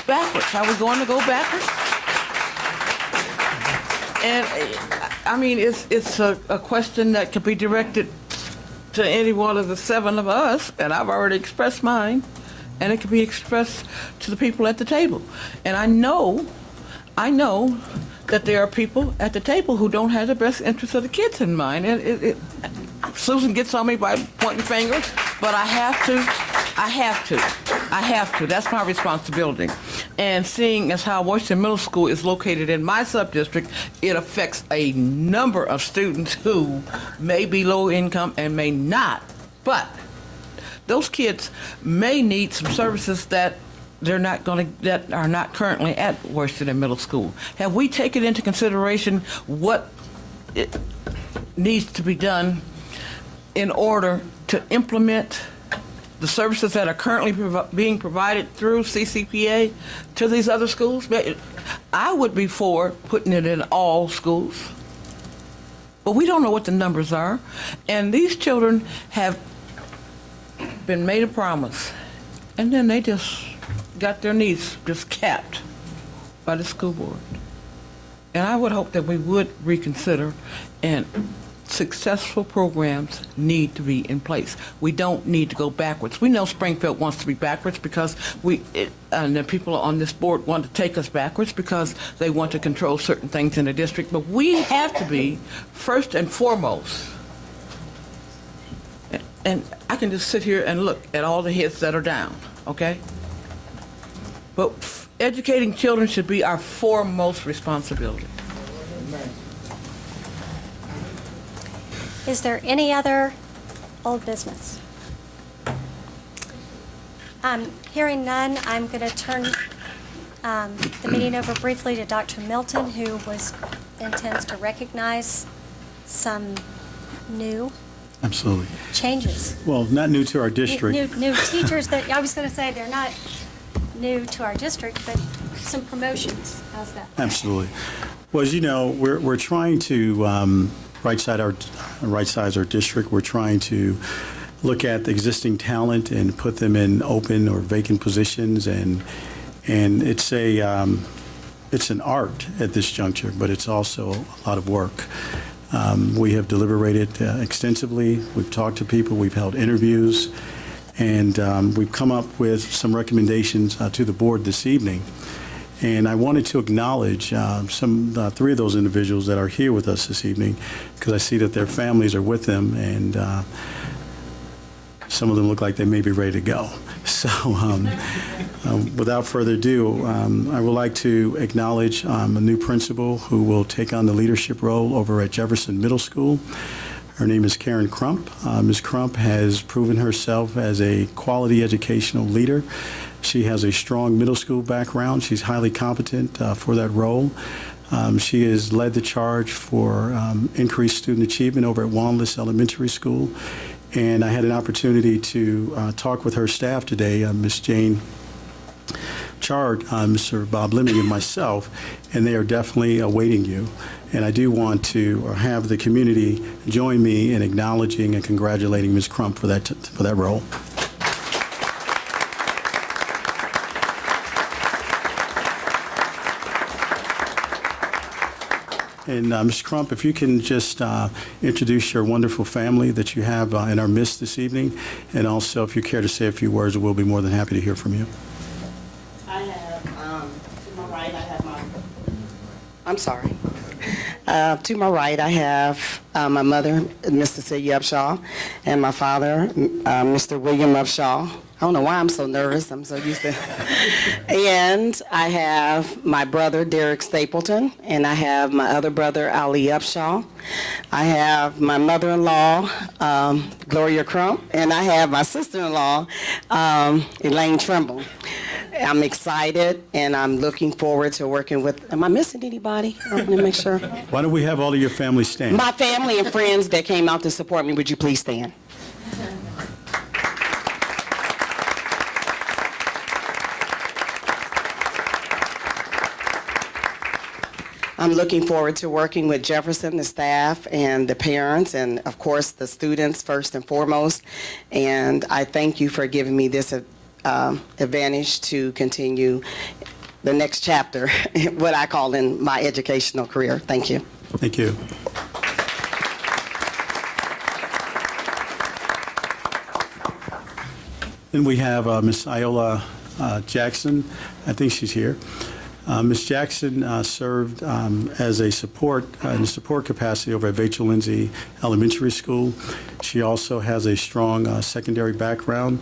[SPEAKER 6] Backwards. Are we going to go backwards? And I mean, it's a question that could be directed to any one of the 7 of us, and I've already expressed mine, and it could be expressed to the people at the table. And I know that there are people at the table who don't have the best interests of the kids in mind. And Susan gets on me by pointing fingers, but I have to. That's my responsibility. And seeing as how Washington Middle School is located in my subdistrict, it affects a number of students who may be low income and may not. But those kids may need some services that that are not currently at Washington Middle School. Have we taken into consideration what it needs to be done in order to implement the services that are currently being provided through CCPA to these other schools? I would be for putting it in all schools, but we don't know what the numbers are. And these children have been made a promise, and then they just got their needs just capped by the school board. And I would hope that we would reconsider, and successful programs need to be in place. We don't need to go backwards. We know Springfield wants to be backwards because and the people on this board want to take us backwards because they want to control certain things in the district, but we have to be first and foremost. And I can just sit here and look at all the heads that are down, okay? But educating children should be our foremost responsibility.
[SPEAKER 1] Is there any other old business? Hearing none, I'm going to turn the meeting over briefly to Dr. Milton, who intends to recognize some new
[SPEAKER 9] Absolutely.
[SPEAKER 1] changes.
[SPEAKER 9] Well, not new to our district.
[SPEAKER 1] New teachers that, I was going to say they're not new to our district, but some promotions. How's that?
[SPEAKER 9] Absolutely. Well, as you know, we're trying to right-size our district. We're trying to look at the existing talent and put them in open or vacant positions, and it's an art at this juncture, but it's also a lot of work. We have deliberated extensively. We've talked to people. We've held interviews, and we've come up with some recommendations to the board this evening. And I wanted to acknowledge 3 of those individuals that are here with us this evening, because I see that their families are with them, and some of them look like they may be ready to go. So without further ado, I would like to acknowledge a new principal who will take on the leadership role over at Jefferson Middle School. Her name is Karen Crump. Ms. Crump has proven herself as a quality educational leader. She has a strong middle school background. She's highly competent for that role. She has led the charge for increased student achievement over at Wanlis Elementary School. And I had an opportunity to talk with her staff today, Ms. Jane Chard, Mr. Bob Lemming, and myself, and they are definitely awaiting you. And I do want to have the community join me in acknowledging and congratulating Ms. Crump for that role. And Ms. Crump, if you can just introduce your wonderful family that you have in our midst this evening, and also if you care to say a few words, we'll be more than happy to hear from you.
[SPEAKER 14] I have, to my right, I have I'm sorry. To my right, I have my mother, Ms. Cecilia Upshaw, and my father, Mr. William Upshaw. I don't know why I'm so nervous. I'm so used to. And I have my brother, Derek Stapleton, and I have my other brother, Ali Upshaw. I have my mother-in-law, Gloria Crump, and I have my sister-in-law, Elaine Trimble. I'm excited, and I'm looking forward to working with, am I missing anybody? I want to make sure.
[SPEAKER 9] Why don't we have all of your family stand?
[SPEAKER 14] My family and friends that came out to support me, would you please stand? I'm looking forward to working with Jefferson, the staff, and the parents, and of course, the students first and foremost. And I thank you for giving me this advantage to continue the next chapter, what I call in my educational career. Thank you.
[SPEAKER 9] Thank you. Then we have Ms. Iola Jackson. I think she's here. Ms. Jackson served as a support, in a support capacity over at Vachel Lindsay Elementary School. She also has a strong secondary background,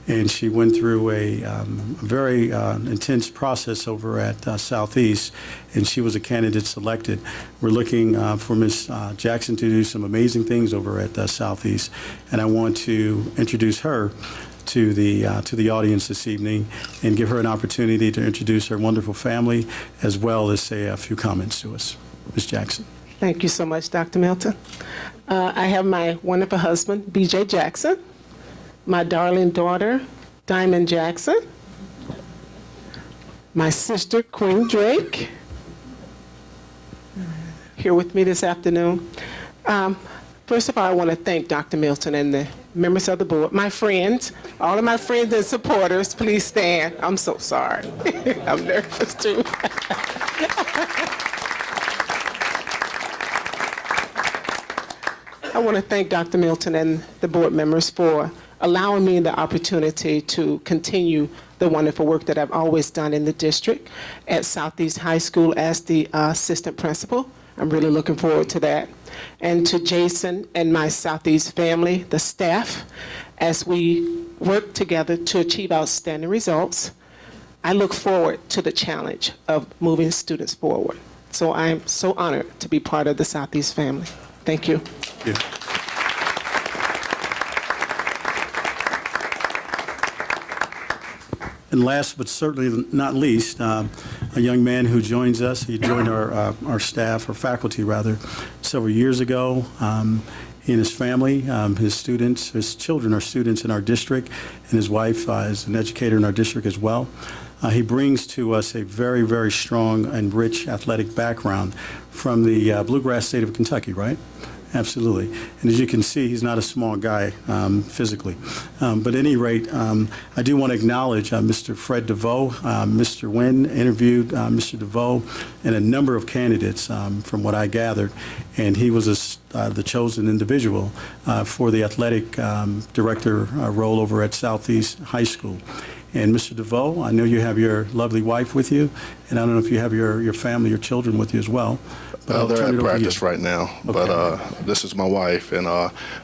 [SPEAKER 9] and she went through a very intense process over at Southeast, and she was a candidate selected. We're looking for Ms. Jackson to do some amazing things over at Southeast, and I want to introduce her to the audience this evening and give her an opportunity to introduce her wonderful family as well as say a few comments to us. Ms. Jackson.
[SPEAKER 15] Thank you so much, Dr. Milton. I have my wonderful husband, B.J. Jackson, my darling daughter, Diamond Jackson, my sister, Queen Drake, here with me this afternoon. First of all, I want to thank Dr. Milton and the members of the board, my friends, all of my friends and supporters, please stand. I'm so sorry. I'm nervous too. I want to thank Dr. Milton and the board members for allowing me the opportunity to continue the wonderful work that I've always done in the district at Southeast High School as the assistant principal. I'm really looking forward to that. And to Jason and my Southeast family, the staff, as we work together to achieve outstanding results, I look forward to the challenge of moving students forward. So I am so honored to be part of the Southeast family. Thank you.
[SPEAKER 9] Thank you. And last but certainly not least, a young man who joins us. He joined our staff, or faculty rather, several years ago. He and his family, his students, his children are students in our district, and his wife is an educator in our district as well. He brings to us a very, very strong and rich athletic background from the bluegrass state of Kentucky, right? Absolutely. And as you can see, he's not a small guy physically. But at any rate, I do want to acknowledge Mr. Fred DeVoe. Mr. Wynn interviewed Mr. DeVoe and a number of candidates from what I gathered, and he was the chosen individual for the athletic director role over at Southeast High School. And Mr. DeVoe, I know you have your lovely wife with you, and I don't know if you have your family, your children with you as well. But
[SPEAKER 16] they're at practice right now, okay. But this is my wife, and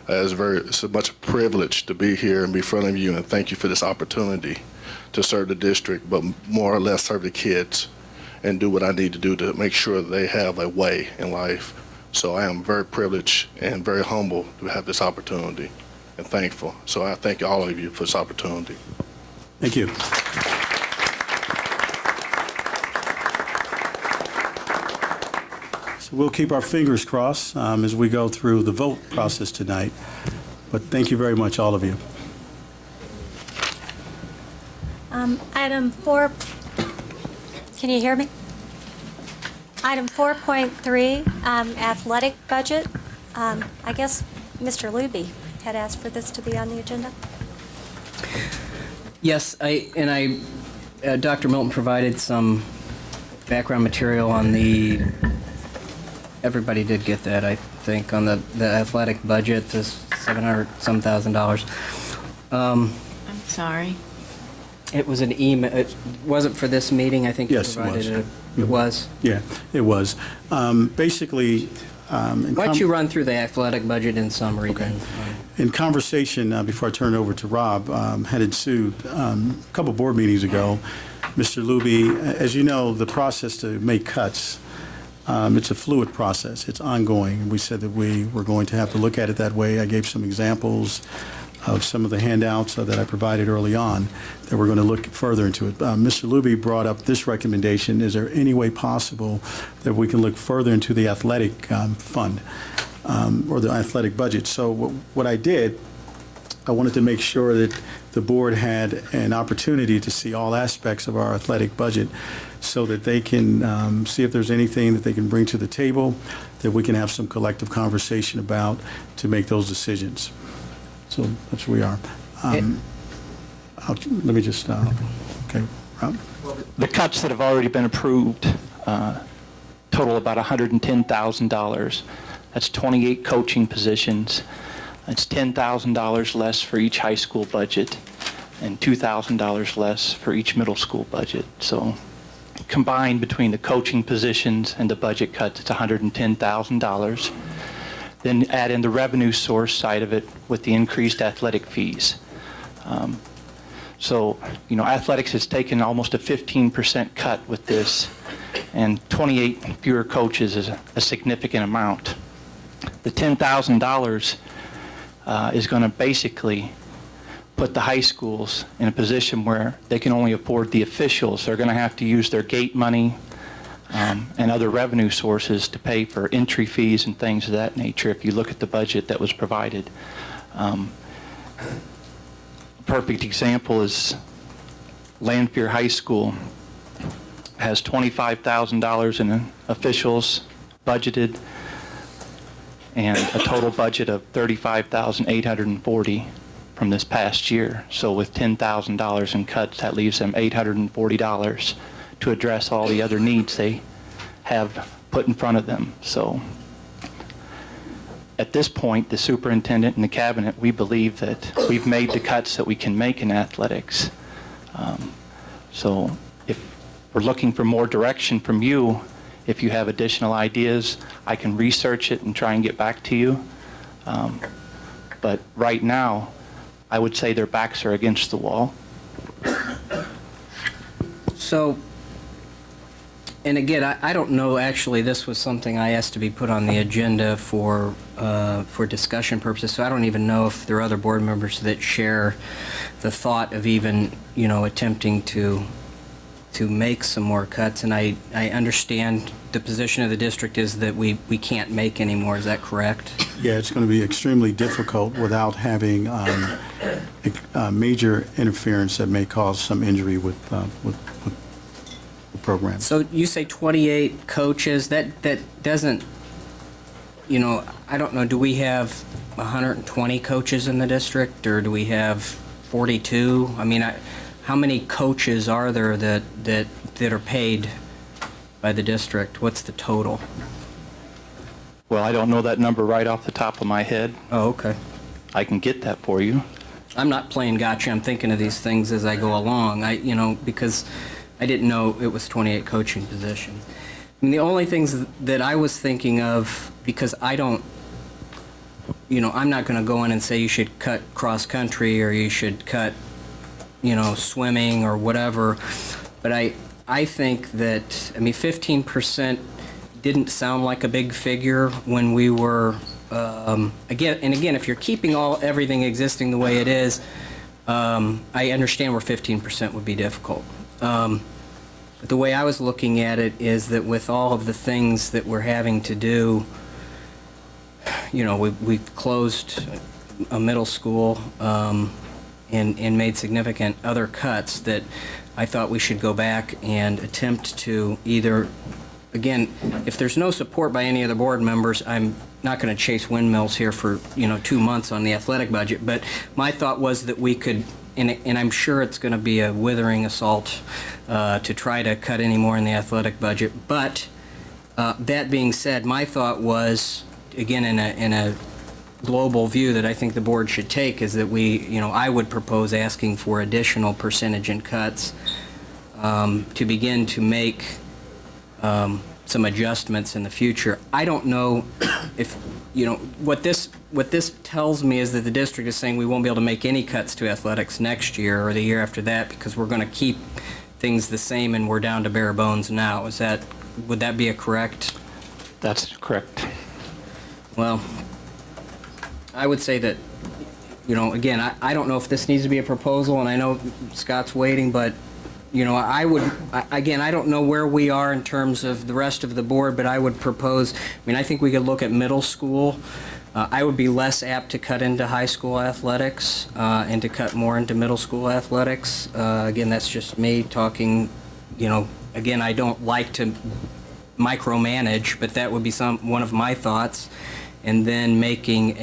[SPEAKER 16] it's much a privilege to be here and be in front of you, and thank you for this opportunity to serve the district, but more or less serve the kids and do what I need to do to make sure they have a way in life. So I am very privileged and very humble to have this opportunity and thankful. So I thank all of you for this opportunity.
[SPEAKER 9] Thank you. So we'll keep our fingers crossed as we go through the vote process tonight. But thank you very much, all of you.
[SPEAKER 1] Item 4, can you hear me? Item 4.3, athletic budget. I guess Mr. Luby had asked for this to be on the agenda.
[SPEAKER 8] Yes, Dr. Milton provided some background material on everybody did get that, I think, on the athletic budget, this $700-some thousand.
[SPEAKER 12] I'm sorry.
[SPEAKER 8] It was an email. It wasn't for this meeting. I think
[SPEAKER 9] yes,
[SPEAKER 8] you provided
[SPEAKER 9] it was.
[SPEAKER 8] It was?
[SPEAKER 9] Yeah, it was. Basically,
[SPEAKER 8] why don't you run through the athletic budget in summary then?
[SPEAKER 9] In conversation, before I turn it over to Rob, had ensued a couple board meetings ago. Mr. Luby, as you know, the process to make cuts, it's a fluid process. It's ongoing. We said that we were going to have to look at it that way. I gave some examples of some of the handouts that I provided early on that we're going to look further into it. Mr. Luby brought up this recommendation. Is there any way possible that we can look further into the athletic fund or the athletic budget? So what I did, I wanted to make sure that the board had an opportunity to see all aspects of our athletic budget so that they can see if there's anything that they can bring to the table that we can have some collective conversation about to make those decisions. So that's where we are. Let me just, okay, Rob?
[SPEAKER 13] The cuts that have already been approved total about $110,000. That's 28 coaching positions. That's $10,000 less for each high school budget and $2,000 less for each middle school budget. So combined between the coaching positions and the budget cuts, it's $110,000. Then add in the revenue source side of it with the increased athletic fees. So, athletics has taken almost a 15% cut with this, and 28 fewer coaches is a significant amount. The $10,000 is going to basically put the high schools in a position where they can only afford the officials. They're going to have to use their gate money and other revenue sources to pay for entry fees and things of that nature if you look at the budget that was provided. A perfect example is Lanphier High School has $25,000 in officials budgeted and a total budget of $35,840 from this past year. So with $10,000 in cuts, that leaves them $840 to address all the other needs they have put in front of them. So at this point, the superintendent and the cabinet, we believe that we've made the cuts that we can make in athletics. So if we're looking for more direction from you, if you have additional ideas, I can research it and try and get back to you. But right now, I would say their backs are against the wall.
[SPEAKER 8] So, and again, I don't know, actually, this was something I asked to be put on the agenda for discussion purposes, so I don't even know if there are other board members that share the thought of even, attempting to make some more cuts, and I understand the position of the district is that we can't make any more. Is that correct?
[SPEAKER 9] Yeah, it's going to be extremely difficult without having major interference that may cause some injury with the program.
[SPEAKER 8] So you say 28 coaches. That doesn't, I don't know, do we have 120 coaches in the district, or do we have 42? I mean, how many coaches are there that are paid by the district? What's the total?
[SPEAKER 13] Well, I don't know that number right off the top of my head.
[SPEAKER 8] Oh, okay.
[SPEAKER 13] I can get that for you.
[SPEAKER 8] I'm not playing gotcha. I'm thinking of these things as I go along. Because I didn't know it was 28 coaching positions. I mean, the only things that I was thinking of, because I don't, I'm not going to go in and say you should cut cross country or you should cut, swimming or whatever. But I think that, 15% didn't sound like a big figure when we were, again, if you're keeping everything existing the way it is, I understand where 15% would be difficult. But the way I was looking at it is that with all of the things that we're having to do, we've closed a middle school and made significant other cuts that I thought we should go back and attempt to either, again, if there's no support by any of the board members, I'm not going to chase windmills here for 2 months on the athletic budget, but my thought was that we could, and I'm sure it's going to be a withering assault to try to cut any more in the athletic budget, but that being said, my thought was, again, in a global view that I think the board should take, is that I would propose asking for additional percentage in cuts to begin to make some adjustments in the future. I don't know if, what this tells me is that the district is saying we won't be able to make any cuts to athletics next year or the year after that because we're going to keep things the same and we're down to bare bones now. Would that be a correct?
[SPEAKER 13] That's correct.
[SPEAKER 8] Well, I would say that, again, I don't know if this needs to be a proposal, and I know Scott's waiting, but, I don't know where we are in terms of the rest of the board, but I would propose, I think we could look at middle school I would be less apt to cut into high school athletics and to cut more into middle school athletics. Again, that's just me talking, again, I don't like to micromanage, but that would be one of my thoughts. And then making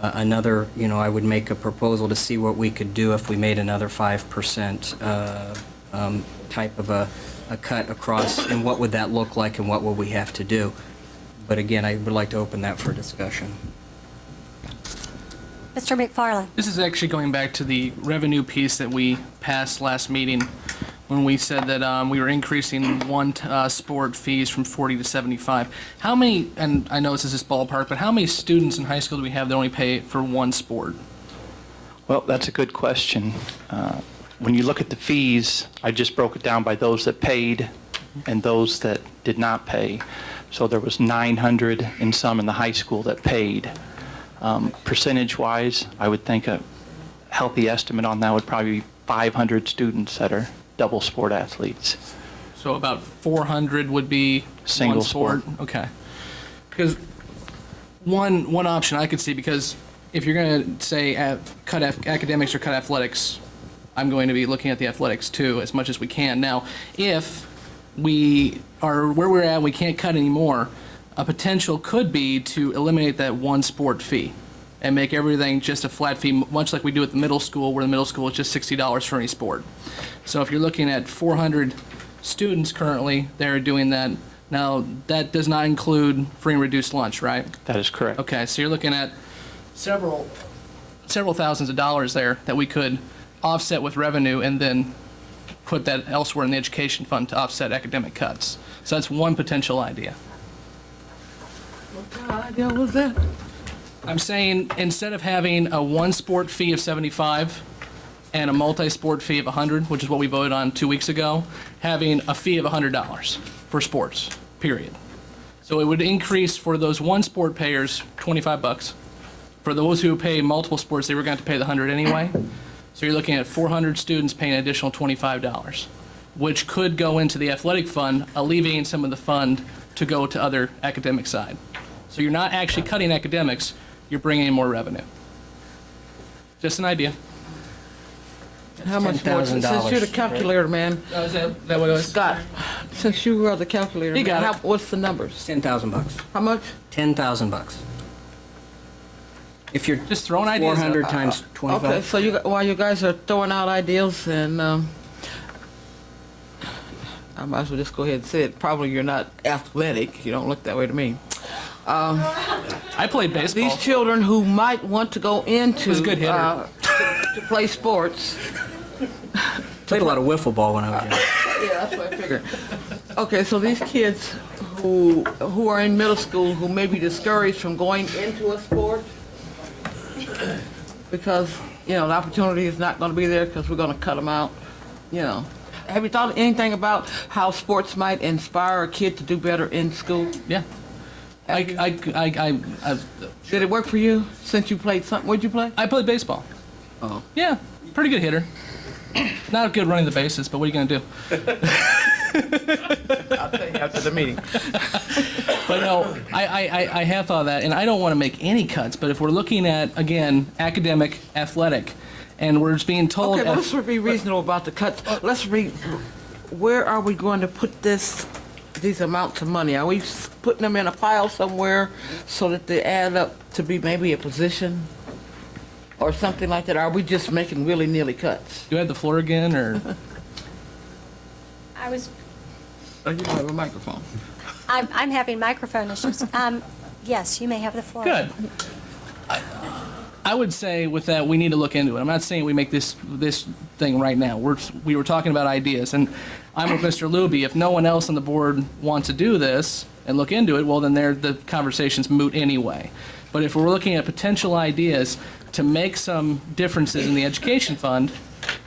[SPEAKER 8] another, I would make a proposal to see what we could do if we made another 5% type of a cut across, and what would that look like and what would we have to do. But again, I would like to open that for discussion.
[SPEAKER 1] Mr. McFarland?
[SPEAKER 3] This is actually going back to the revenue piece that we passed last meeting when we said that we were increasing one sport fees from 40 to 75. How many, and I know this is just ballpark, but how many students in high school do we have that only pay for one sport?
[SPEAKER 13] Well, that's a good question. When you look at the fees, I just broke it down by those that paid and those that did not pay. So there was 900 and some in the high school that paid. Percentage-wise, I would think a healthy estimate on that would probably be 500 students that are double sport athletes.
[SPEAKER 3] So about 400 would be
[SPEAKER 13] Single
[SPEAKER 3] one sport? Okay. Because one option I could see, because if you're going to say cut academics or cut athletics, I'm going to be looking at the athletics too as much as we can. Now, if we are where we're at, we can't cut anymore, a potential could be to eliminate that one sport fee and make everything just a flat fee, much like we do at the middle school, where the middle school is just $60 for any sport. So if you're looking at 400 students currently, they're doing that. Now, that does not include free and reduced lunch, right?
[SPEAKER 13] That is correct.
[SPEAKER 3] Okay, so you're looking at several thousands of dollars there that we could offset with revenue and then put that elsewhere in the education fund to offset academic cuts. So that's one potential idea.
[SPEAKER 6] What kind of idea was that?
[SPEAKER 3] I'm saying instead of having a one sport fee of 75 and a multi-sport fee of 100, which is what we voted on 2 weeks ago, having a fee of $100 for sports, period. So it would increase for those one sport payers $25. For those who pay multiple sports, they were going to pay the 100 anyway. So you're looking at 400 students paying an additional $25, which could go into the athletic fund, alleviating some of the fund to go to other academic side. So you're not actually cutting academics, you're bringing in more revenue. Just an idea.
[SPEAKER 6] How much more? Since you're the calculator, man.
[SPEAKER 3] Is that what it was?
[SPEAKER 6] Scott, since you are the calculator,
[SPEAKER 3] He got
[SPEAKER 6] man,
[SPEAKER 3] it.
[SPEAKER 6] what's the numbers?
[SPEAKER 8] $10,000.
[SPEAKER 6] How much?
[SPEAKER 8] $10,000. If you're
[SPEAKER 3] just throwing ideas
[SPEAKER 8] 400
[SPEAKER 3] out.
[SPEAKER 8] times 25.
[SPEAKER 6] Okay, so while you guys are throwing out ideas, and I might as well just go ahead and say it. Probably you're not athletic. You don't look that way to me.
[SPEAKER 3] I played baseball.
[SPEAKER 6] These children who might want to go into
[SPEAKER 3] Was a good hitter.
[SPEAKER 6] To play sports.
[SPEAKER 8] Played a lot of wiffle ball when I was young.
[SPEAKER 6] Yeah, that's what I figured. Okay, so these kids who are in middle school who may be discouraged from going into a sport because, the opportunity is not going to be there because we're going to cut them out, Have you thought anything about how sports might inspire a kid to do better in school?
[SPEAKER 3] Yeah.
[SPEAKER 6] Did it work for you since you played something? What'd you play?
[SPEAKER 3] I played baseball.
[SPEAKER 6] Oh.
[SPEAKER 3] Yeah, pretty good hitter. Not good running the bases, but what are you going to do?
[SPEAKER 6] I'll tell you after the meeting.
[SPEAKER 3] But no, I have thought of that, and I don't want to make any cuts, but if we're looking at, again, academic, athletic, and we're just being told...
[SPEAKER 6] Okay, but let's be reasonable about the cuts. Where are we going to put these amounts of money? Are we putting them in a pile somewhere so that they add up to be maybe a position or something like that? Are we just making willy-nilly cuts?
[SPEAKER 3] Do you have the floor again, or...?
[SPEAKER 1] I was,
[SPEAKER 6] Oh, you don't have a microphone.
[SPEAKER 1] I'm having microphone issues. Yes, you may have the floor.
[SPEAKER 3] Good. I would say with that, we need to look into it. I'm not saying we make this thing right now. We were talking about ideas, and I'm with Mr. Luby. If no one else on the board wants to do this and look into it, well, then the conversation's moot anyway. But if we're looking at potential ideas to make some differences in the education fund,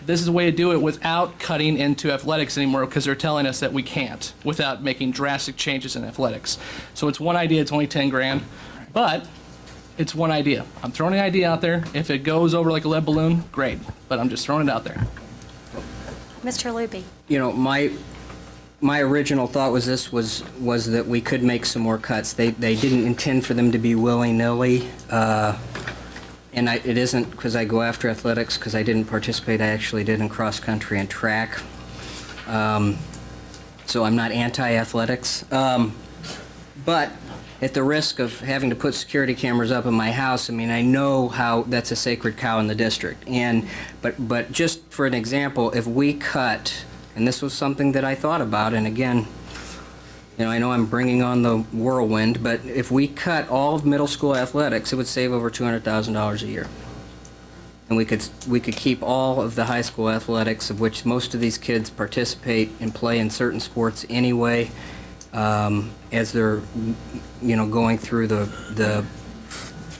[SPEAKER 3] this is a way to do it without cutting into athletics anymore, because they're telling us that we can't without making drastic changes in athletics. So it's one idea, it's only 10 grand, but it's one idea. I'm throwing an idea out there. If it goes over like a lead balloon, great, but I'm just throwing it out there.
[SPEAKER 1] Mr. Luby.
[SPEAKER 8] my original thought was this was that we could make some more cuts. They didn't intend for them to be willy-nilly, and it isn't because I go after athletics because I didn't participate. I actually did in cross-country and track. So I'm not anti-athletics. But at the risk of having to put security cameras up in my house, I mean, I know how that's a sacred cow in the district. But just for an example, if we cut, and this was something that I thought about, and again, you know, I know I'm bringing on the whirlwind, but if we cut all of middle school athletics, it would save over $200,000 a year. And we could keep all of the high school athletics, of which most of these kids participate and play in certain sports anyway, as they're, you know, going through the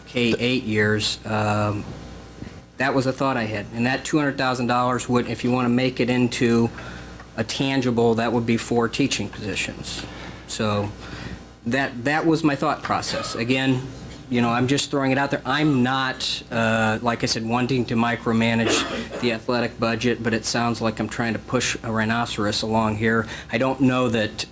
[SPEAKER 8] K-8 years. That was a thought I had. And that $200,000 would, if you want to make it into a tangible, that would be 4 teaching positions. So that was my thought process. Again, you know, I'm just throwing it out there. I'm not, like I said, wanting to micromanage the athletic budget, but it sounds like I'm trying to push a rhinoceros along here. I don't know that,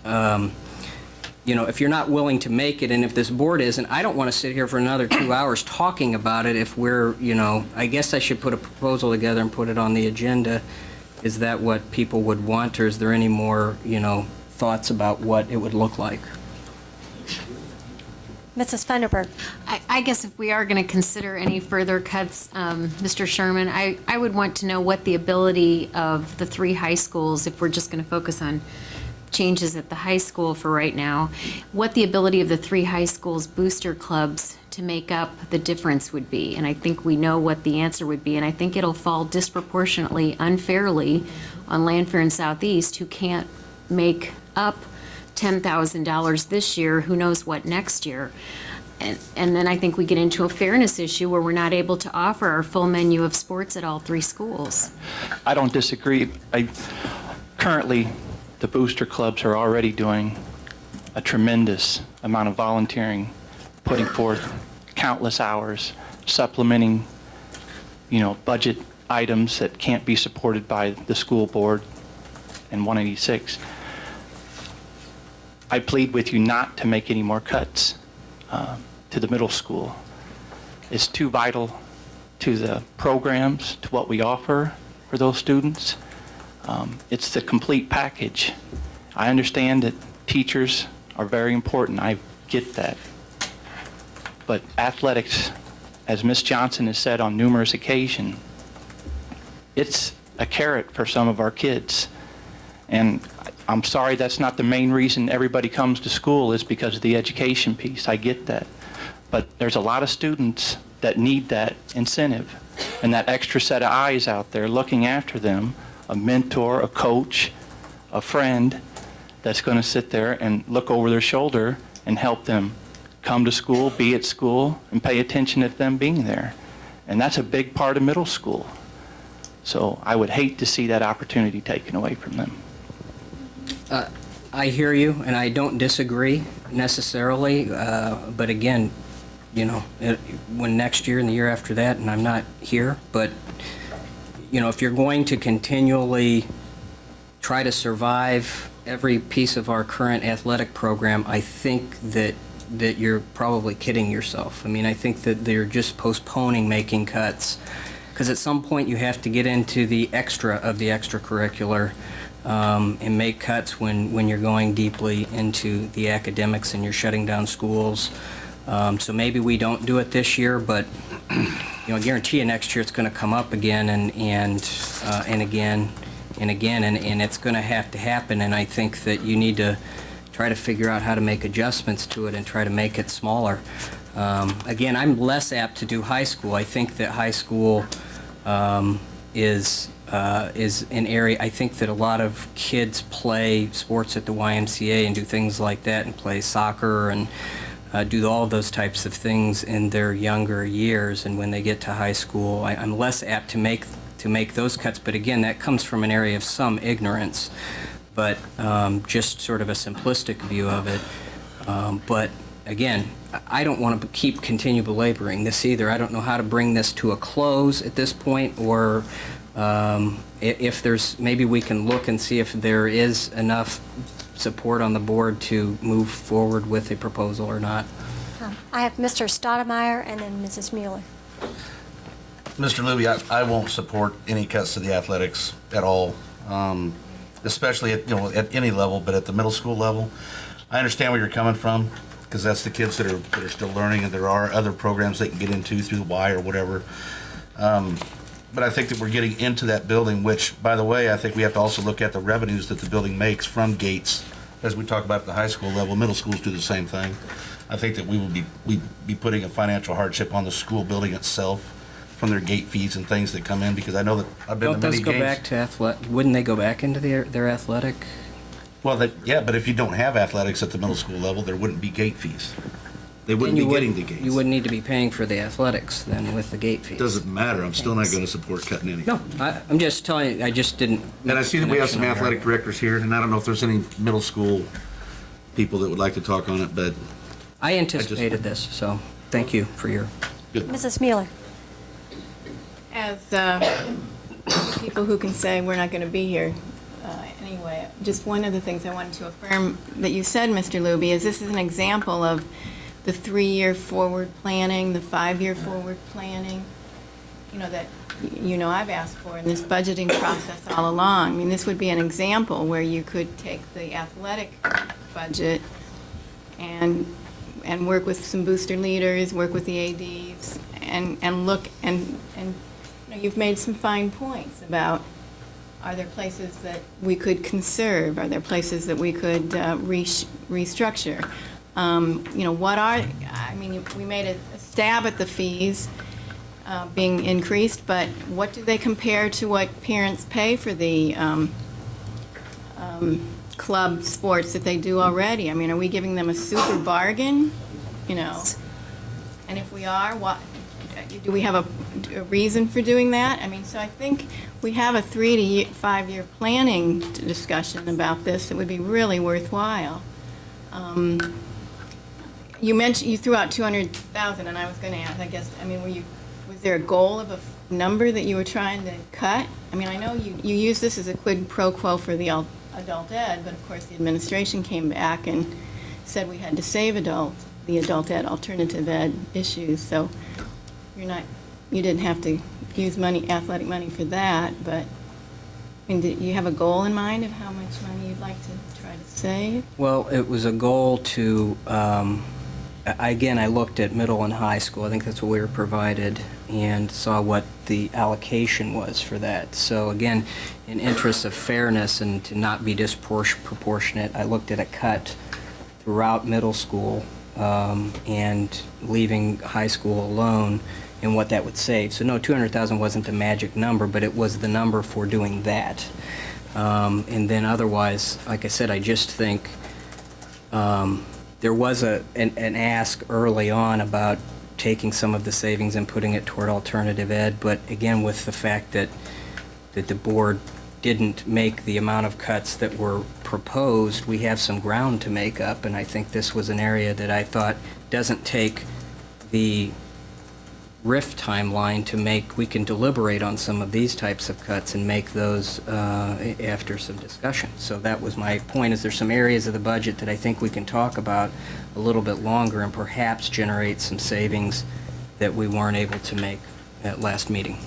[SPEAKER 8] you know, if you're not willing to make it, and if this board isn't, I don't want to sit here for another 2 hours talking about it if we're, you know, I guess I should put a proposal together and put it on the agenda. Is that what people would want, or is there any more, you know, thoughts about what it would look like?
[SPEAKER 1] Mrs. Funderburg.
[SPEAKER 4] I guess if we are going to consider any further cuts, Mr. Sherman, I would want to know what the ability of the 3 high schools, if we're just going to focus on changes at the high school for right now, what the ability of the 3 high schools booster clubs to make up the difference would be. And I think we know what the answer would be, and I think it'll fall disproportionately, unfairly on Lanphier and Southeast, who can't make up $10,000 this year, who knows what next year. And then I think we get into a fairness issue where we're not able to offer our full menu of sports at all 3 schools.
[SPEAKER 13] I don't disagree. Currently, the booster clubs are already doing a tremendous amount of volunteering, putting forth countless hours, supplementing, you know, budget items that can't be supported by the school board and 186. I plead with you not to make any more cuts to the middle school. It's too vital to the programs, to what we offer for those students. It's the complete package. I understand that teachers are very important. I get that. But athletics, as Ms. Johnson has said on numerous occasions, it's a carrot for some of our kids. And I'm sorry that's not the main reason everybody comes to school, is because of the education piece. I get that. But there's a lot of students that need that incentive and that extra set of eyes out there looking after them, a mentor, a coach, a friend that's going to sit there and look over their shoulder and help them come to school, be at school, and pay attention to them being there. And that's a big part of middle school. So I would hate to see that opportunity taken away from them.
[SPEAKER 8] I hear you, and I don't disagree necessarily, but again, you know, when next year and the year after that, and I'm not here, but, you know, if you're going to continually try to survive every piece of our current athletic program, I think that you're probably kidding yourself. I mean, I think that they're just postponing making cuts, because at some point you have to get into the extra of the extracurricular and make cuts when you're going deeply into the academics and you're shutting down schools. So maybe we don't do it this year, but you know, I guarantee you next year it's going to come up again and again and again, and it's going to have to happen. And I think that you need to try to figure out how to make adjustments to it and try to make it smaller. Again, I'm less apt to do high school. I think that high school is an area. I think that a lot of kids play sports at the YMCA and do things like that, and play soccer and do all of those types of things in their younger years. And when they get to high school, I'm less apt to make those cuts. But again, that comes from an area of some ignorance, but just sort of a simplistic view of it. But again, I don't want to continue belaboring this either. I don't know how to bring this to a close at this point, or if there's, maybe we can look and see if there is enough support on the board to move forward with a proposal or not.
[SPEAKER 1] I have Mr. Stoudemire and then Mrs. Mueller.
[SPEAKER 7] Mr. Luby, I won't support any cuts to the athletics at all, especially at any level, but at the middle school level. I understand where you're coming from, because that's the kids that are still learning, and there are other programs they can get into through the Y or whatever. But I think that we're getting into that building, which, by the way, I think we have to also look at the revenues that the building makes from gates, as we talk about at the high school level. Middle schools do the same thing. I think that we'd be putting a financial hardship on the school building itself from their gate fees and things that come in, because I know that I've been
[SPEAKER 8] Don't
[SPEAKER 7] to many
[SPEAKER 8] those go
[SPEAKER 7] games.
[SPEAKER 8] back to wouldn't they go back into their athletic?
[SPEAKER 7] Well, yeah, but if you don't have athletics at the middle school level, there wouldn't be gate fees. They wouldn't
[SPEAKER 8] Then
[SPEAKER 7] be
[SPEAKER 8] you
[SPEAKER 7] getting the gates.
[SPEAKER 8] You wouldn't need to be paying for the athletics then with the gate fees.
[SPEAKER 7] Doesn't matter. I'm still not going to support cutting any.
[SPEAKER 8] No, I'm just telling you, I just didn't.
[SPEAKER 7] And I see that we have some
[SPEAKER 8] connection on
[SPEAKER 7] athletic
[SPEAKER 8] that.
[SPEAKER 7] directors here, and I don't know if there's any middle school people that would like to talk on it, but
[SPEAKER 8] I anticipated this, so thank you for your.
[SPEAKER 1] Mrs. Mueller.
[SPEAKER 12] As people who can say we're not going to be here anyway, just one of the things I wanted to affirm that you said, Mr. Luby, is this is an example of the 3-year forward planning, the 5-year forward planning, that I've asked for in this budgeting process all along. I mean, this would be an example where you could take the athletic budget and work with some booster leaders, work with the ADs, and look and you've made some fine points about, are there places that we could conserve? Are there places that we could restructure? We made a stab at the fees being increased, but what do they compare to what parents pay for the club sports that they do already? I mean, are we giving them a super bargain? And if we are, do we have a reason for doing that? I mean, so I think we have a 3 to 5 year planning discussion about this that would be really worthwhile. You threw out 200,000, and I was going to ask, I guess, was there a goal of a number that you were trying to cut? I mean, I know you use this as a quid pro quo for the adult ed, but of course the administration came back and said we had to save the adult ed, alternative ed issues, so you didn't have to use athletic money for that, but do you have a goal in mind of how much money you'd like to try to save?
[SPEAKER 8] Well, it was a goal to, again, I looked at middle and high school. I think that's what we were provided, and saw what the allocation was for that. So again, in interest of fairness and to not be disproportionate, I looked at a cut throughout middle school and leaving high school alone, and what that would save. So no, 200,000 wasn't the magic number, but it was the number for doing that. And then otherwise, like I said, I just think there was an ask early on about taking some of the savings and putting it toward alternative ed, but again, with the fact that the board didn't make the amount of cuts that were proposed, we have some ground to make up, and I think this was an area that I thought doesn't take the RIF timeline to make, we can deliberate on some of these types of cuts and make those after some discussion. So that was my point, is there's some areas of the budget that I think we can talk about a little bit longer and perhaps generate some savings that we weren't able to make at last meeting.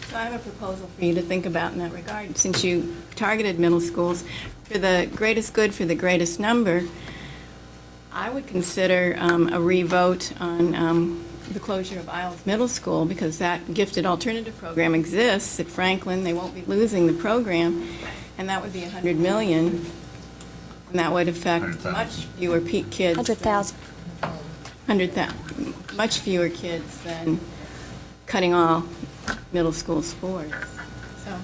[SPEAKER 12] So I have a proposal for you to think about in that regard. Since you targeted middle schools, for the greatest good for the greatest number, I would consider a revote on the closure of Isles Middle School, because that gifted alternative program exists at Franklin. They won't be losing the program, and that would be $100 million, and that would affect much fewer kids.
[SPEAKER 1] 100,000.
[SPEAKER 12] 100,000. Much fewer kids than cutting all middle school sports. So,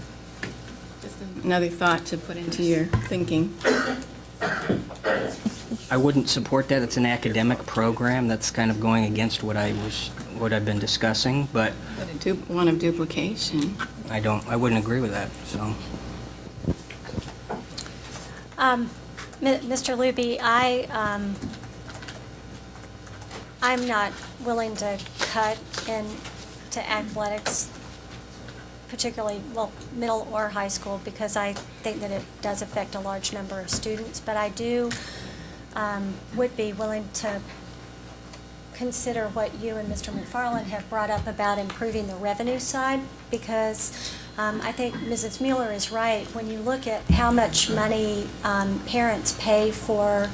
[SPEAKER 12] just another thought to put into your thinking.
[SPEAKER 8] I wouldn't support that. It's an academic program. That's kind of going against what I've been discussing, but
[SPEAKER 12] One of duplication.
[SPEAKER 8] I wouldn't agree with that, so.
[SPEAKER 1] Mr. Luby, I'm not willing to cut into athletics particularly, well, middle or high school, because I think that it does affect a large number of students. But I would be willing to consider what you and Mr. McFarland have brought up about improving the revenue side, because I think Mrs. Mueller is right. When you look at how much money parents pay for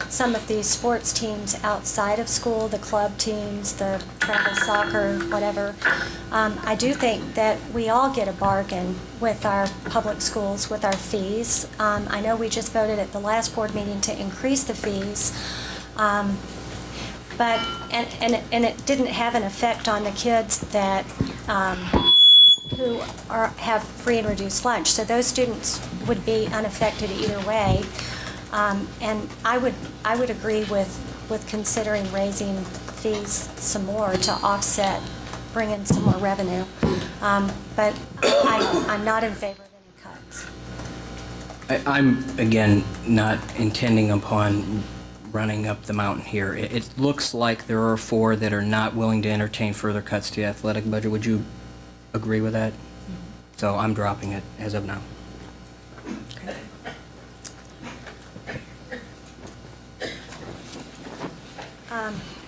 [SPEAKER 1] some of these sports teams outside of school, the club teams, the travel soccer, whatever, I do think that we all get a bargain with our public schools, with our fees. I know we just voted at the last board meeting to increase the fees. But it didn't have an effect on the kids that who have free and reduced lunch. So those students would be unaffected either way. And I would agree with considering raising fees some more to offset, bring in some more revenue. But I'm not in favor of any cuts.
[SPEAKER 8] I'm, again, not intending upon running up the mountain here. It looks like there are 4 that are not willing to entertain further cuts to the athletic budget. Would you agree with that? So I'm dropping it as of now.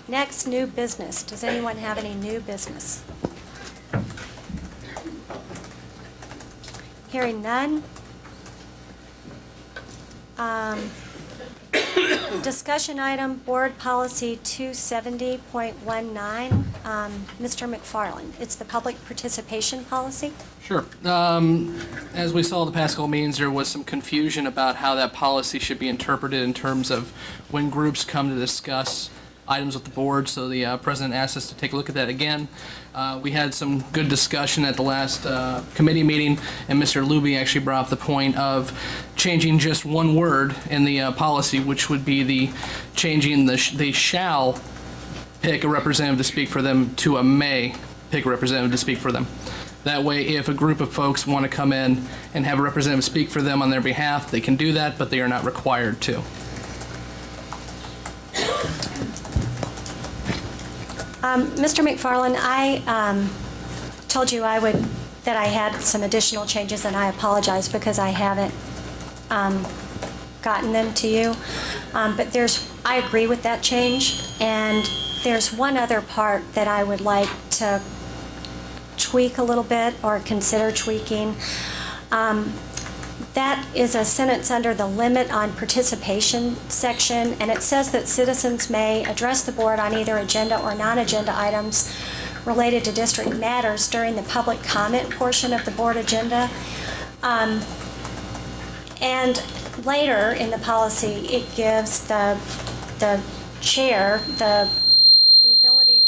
[SPEAKER 1] Next, new business. Does anyone have any new business? Hearing none. Discussion item, Board Policy 270.19. Mr. McFarland, it's the public participation policy.
[SPEAKER 3] Sure. As we saw the past couple meetings, there was some confusion about how that policy should be interpreted in terms of when groups come to discuss items with the board, so the president asked us to take a look at that again. We had some good discussion at the last committee meeting, and Mr. Luby actually brought up the point of changing just one word in the policy, which would be the changing they shall pick a representative to speak for them to a may pick a representative to speak for them. That way, if a group of folks want to come in and have a representative speak for them on their behalf, they can do that, but they are not required to.
[SPEAKER 1] Mr. McFarland, I told you that I had some additional changes, and I apologize because I haven't gotten them to you. But I agree with that change, and there's one other part that I would like to tweak a little bit or consider tweaking. That is a sentence under the limit on participation section, and it says that citizens may address the board on either agenda or non-agenda items related to district matters during the public comment portion of the board agenda. And later in the policy, it gives the chair the ability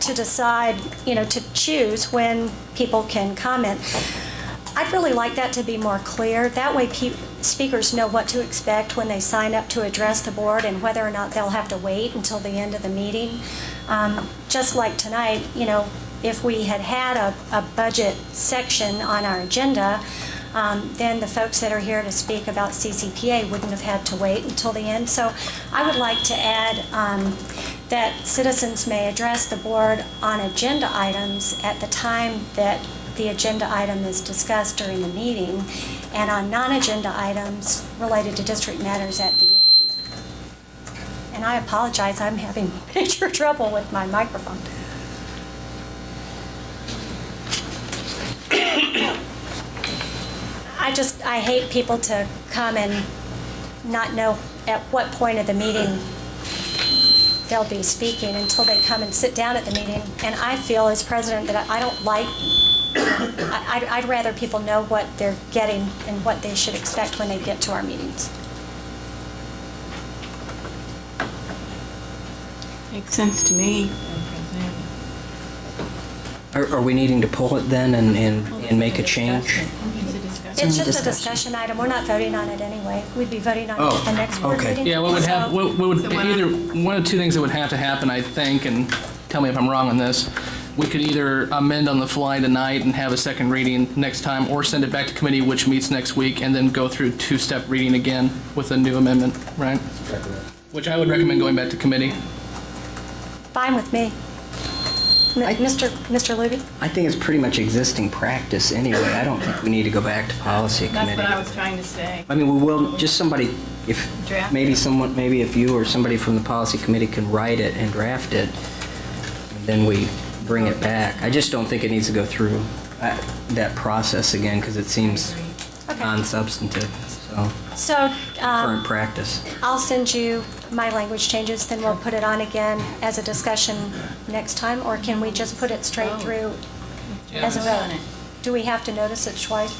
[SPEAKER 1] to decide, to choose when people can comment. I'd really like that to be more clear. That way speakers know what to expect when they sign up to address the board and whether or not they'll have to wait until the end of the meeting. Just like tonight, if we had a budget section on our agenda, then the folks that are here to speak about CCPA wouldn't have had to wait until the end. So I would like to add that citizens may address the board on agenda items at the time that the agenda item is discussed during the meeting, and on non-agenda items related to district matters at the end. And I apologize, I'm having major trouble with my microphone. I hate people to come and not know at what point of the meeting they'll be speaking until they come and sit down at the meeting. And I feel as president that I don't like, I'd rather people know what they're getting and what they should expect when they get to our meetings.
[SPEAKER 12] Makes sense to me.
[SPEAKER 8] Are we needing to pull it then and make a change?
[SPEAKER 1] It's just a discussion item. We're not voting on it anyway. We'd be voting on it at the next board meeting.
[SPEAKER 3] Yeah, what would either one of two things that would have to happen, I think, and tell me if I'm wrong on this. We could either amend on the fly tonight and have a second reading next time, or send it back to committee, which meets next week, and then go through two-step reading again with a new amendment, right? Which I would recommend going back to committee.
[SPEAKER 1] Fine with me. Mr. Luby?
[SPEAKER 8] I think it's pretty much existing practice anyway. I don't think we need to go back to policy
[SPEAKER 12] That's
[SPEAKER 8] committee.
[SPEAKER 12] what I was trying to say.
[SPEAKER 8] I mean, we will, just somebody, if,
[SPEAKER 12] Draft
[SPEAKER 8] maybe
[SPEAKER 12] it.
[SPEAKER 8] someone, maybe if you or somebody from the policy committee can write it and draft it, and then we bring it back. I just don't think it needs to go through that process again, because it seems
[SPEAKER 1] Okay.
[SPEAKER 8] non-substantive, so,
[SPEAKER 1] So,
[SPEAKER 8] current practice.
[SPEAKER 1] I'll send you my language changes, then we'll put it on again as a discussion next time, or can we just put it straight through as a vote? Do we have to notice it twice?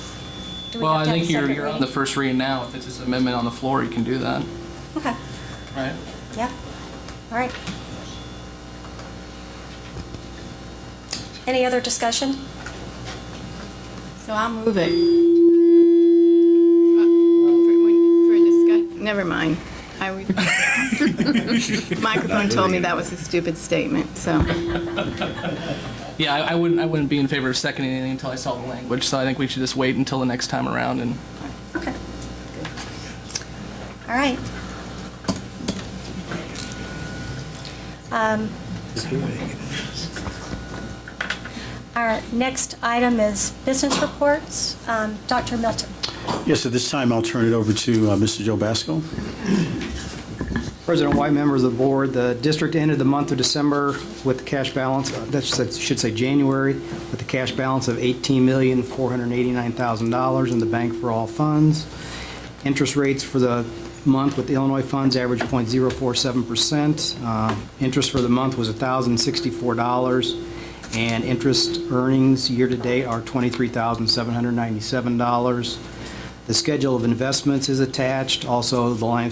[SPEAKER 1] Do we
[SPEAKER 3] Well,
[SPEAKER 1] have
[SPEAKER 3] I
[SPEAKER 1] to have a
[SPEAKER 3] think you're
[SPEAKER 1] separate
[SPEAKER 3] on the
[SPEAKER 1] reading?
[SPEAKER 3] first reading now. If it's this amendment on the floor, you can do that,
[SPEAKER 1] Okay,
[SPEAKER 3] right?
[SPEAKER 1] yeah, all right. Any other discussion?
[SPEAKER 12] So I'll move it. For a discuss, never mind. I Microphone told me that was a stupid statement, so.
[SPEAKER 3] Yeah, I wouldn't be in favor of seconding anything until I saw the language, so I think we should just wait until the next time around and.
[SPEAKER 1] Okay. All right. Our next item is business reports. Dr. Milton.
[SPEAKER 9] Yes, at this time, I'll turn it over to Mr. Joe Basco.
[SPEAKER 10] President White, members of the board, the district ended the month of December with the cash balance, that should say January, with a cash balance of $18,489,000 in the bank for all funds. Interest rates for the month with the Illinois funds averaged 0.047%. Interest for the month was $1,064, and interest earnings year-to-date are $23,797. The schedule of investments is attached. Also, the line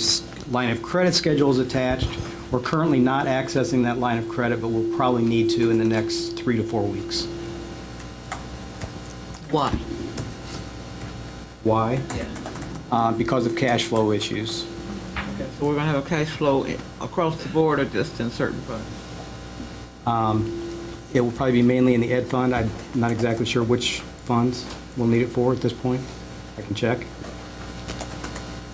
[SPEAKER 10] of credit schedule is attached. We're currently not accessing that line of credit, but we'll probably need to in the next 3 to 4 weeks.
[SPEAKER 6] Why?
[SPEAKER 10] Why? Because of cash flow issues.
[SPEAKER 6] Okay, so we're gonna have a cash flow across the board or just in certain funds?
[SPEAKER 10] It will probably be mainly in the ed fund. I'm not exactly sure which funds we'll need it for at this point. I can check.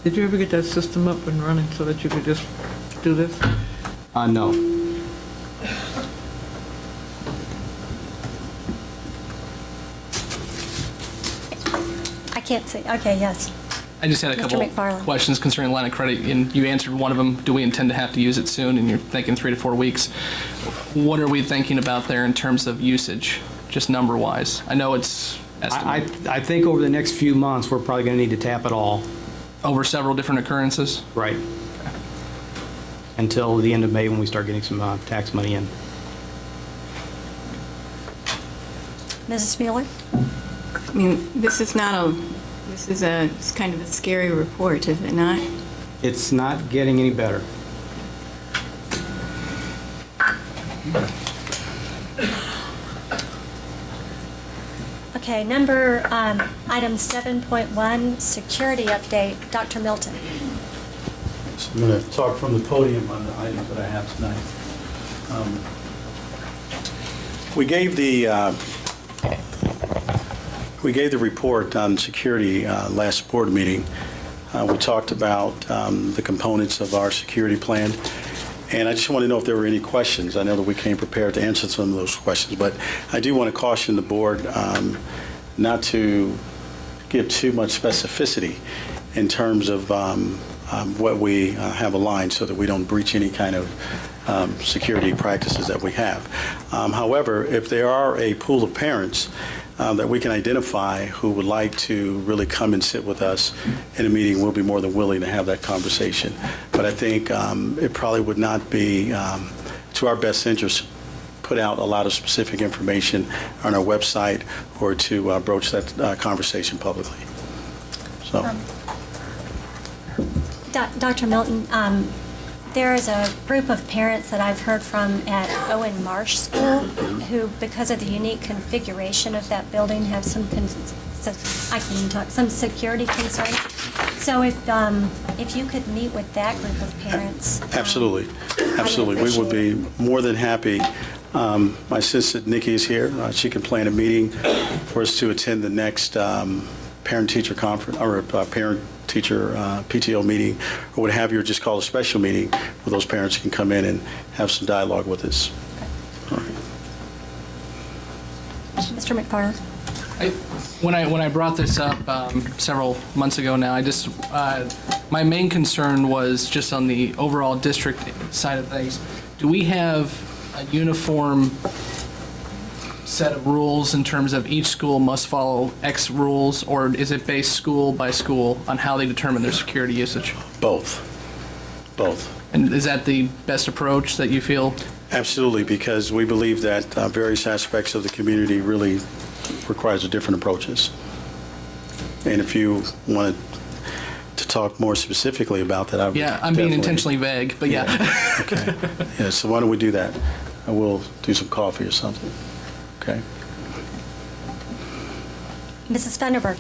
[SPEAKER 6] Did you ever get that system up and running so that you could just do this?
[SPEAKER 10] No.
[SPEAKER 1] I can't see. Okay, yes.
[SPEAKER 3] I just had a
[SPEAKER 1] Mr.
[SPEAKER 3] couple
[SPEAKER 1] McFarland.
[SPEAKER 3] questions concerning line of credit, and you answered one of them. Do we intend to have to use it soon? And you're thinking 3 to 4 weeks. What are we thinking about there in terms of usage, just number-wise? I know it's estimated.
[SPEAKER 10] I think over the next few months, we're probably going to need to tap it all.
[SPEAKER 3] Over several different occurrences?
[SPEAKER 10] Right. Until the end of May when we start getting some tax money in.
[SPEAKER 1] Mrs. Mueller?
[SPEAKER 12] I mean, this is it's kind of a scary report, is it not?
[SPEAKER 10] It's not getting any better.
[SPEAKER 1] Okay, item 7.1, security update. Dr. Milton.
[SPEAKER 9] So I'm going to talk from the podium on the items that I have tonight. We gave the report on security last board meeting. We talked about the components of our security plan, and I just want to know if there were any questions. I know that we came prepared to answer some of those questions, but I do want to caution the board not to give too much specificity in terms of what we have aligned so that we don't breach any kind of security practices that we have. However, if there are a pool of parents that we can identify who would like to really come and sit with us in a meeting, we'll be more than willing to have that conversation. But I think it probably would not be to our best interest put out a lot of specific information on our website or to broach that conversation publicly. So.
[SPEAKER 1] Dr. Milton, there is a group of parents that I've heard from at Owen Marsh School who, because of the unique configuration of that building, have some security concerns. So if you could meet with that group of parents.
[SPEAKER 9] Absolutely. Absolutely. We would be more than happy. My assistant, Nikki, is here. She can plan a meeting for us to attend the next parent-teacher conference, or parent-teacher PTO meeting, or what have you, or just call a special meeting where those parents can come in and have some dialogue with us. All right.
[SPEAKER 1] Dr. McFarland?
[SPEAKER 3] When I brought this up several months ago now, my main concern was just on the overall district side of things. Do we have a uniform set of rules in terms of each school must follow X rules, or is it based school by school on how they determine their security usage?
[SPEAKER 9] Both.
[SPEAKER 3] And is that the best approach that you feel?
[SPEAKER 9] Absolutely, because we believe that various aspects of the community really requires different approaches. And if you wanted to talk more specifically about that, I would
[SPEAKER 3] Yeah, I'm being
[SPEAKER 9] definitely-
[SPEAKER 3] intentionally vague, but yeah.
[SPEAKER 9] Okay. Yeah, so why don't we do that? I will do some coffee or something. Okay.
[SPEAKER 1] Mrs. Thunderberg?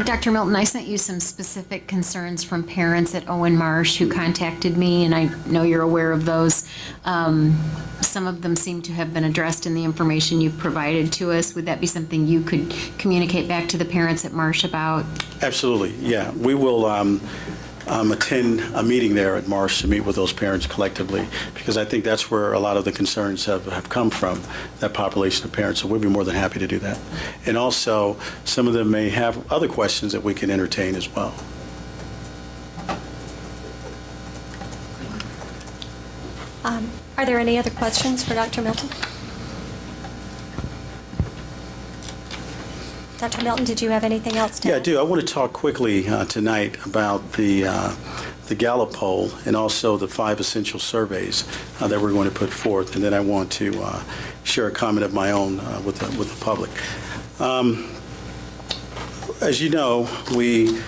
[SPEAKER 4] Dr. Milton, I sent you some specific concerns from parents at Owen Marsh who contacted me, and I know you're aware of those. Some of them seem to have been addressed in the information you've provided to us. Would that be something you could communicate back to the parents at Marsh about?
[SPEAKER 9] Absolutely, yeah. We will attend a meeting there at Marsh to meet with those parents collectively, because I think that's where a lot of the concerns have come from, that population of parents. So we'd be more than happy to do that. And also, some of them may have other questions that we can entertain as well.
[SPEAKER 1] Are there any other questions for Dr. Milton? Dr. Milton, did you have anything else to add?
[SPEAKER 9] Yeah, I do. I want to talk quickly tonight about the Gallup poll and also the 5 essential surveys that we're going to put forth, and then I want to share a comment of my own with the public. As you know, we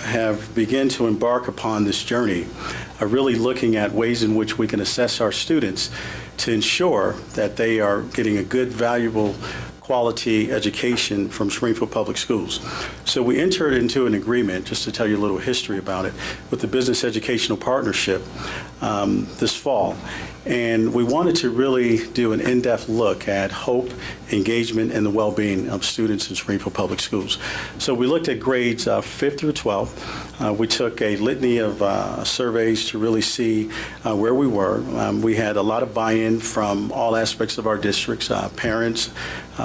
[SPEAKER 9] have begun to embark upon this journey of really looking at ways in which we can assess our students to ensure that they are getting a good, valuable, quality education from Springfield Public Schools. So we entered into an agreement, just to tell you a little history about it, with the Business Educational Partnership this fall. And we wanted to really do an in-depth look at hope, engagement, and the well-being of students in Springfield Public Schools. So we looked at grades 5th through 12th. We took a litany of surveys to really see where we were. We had a lot of buy-in from all aspects of our districts, parents,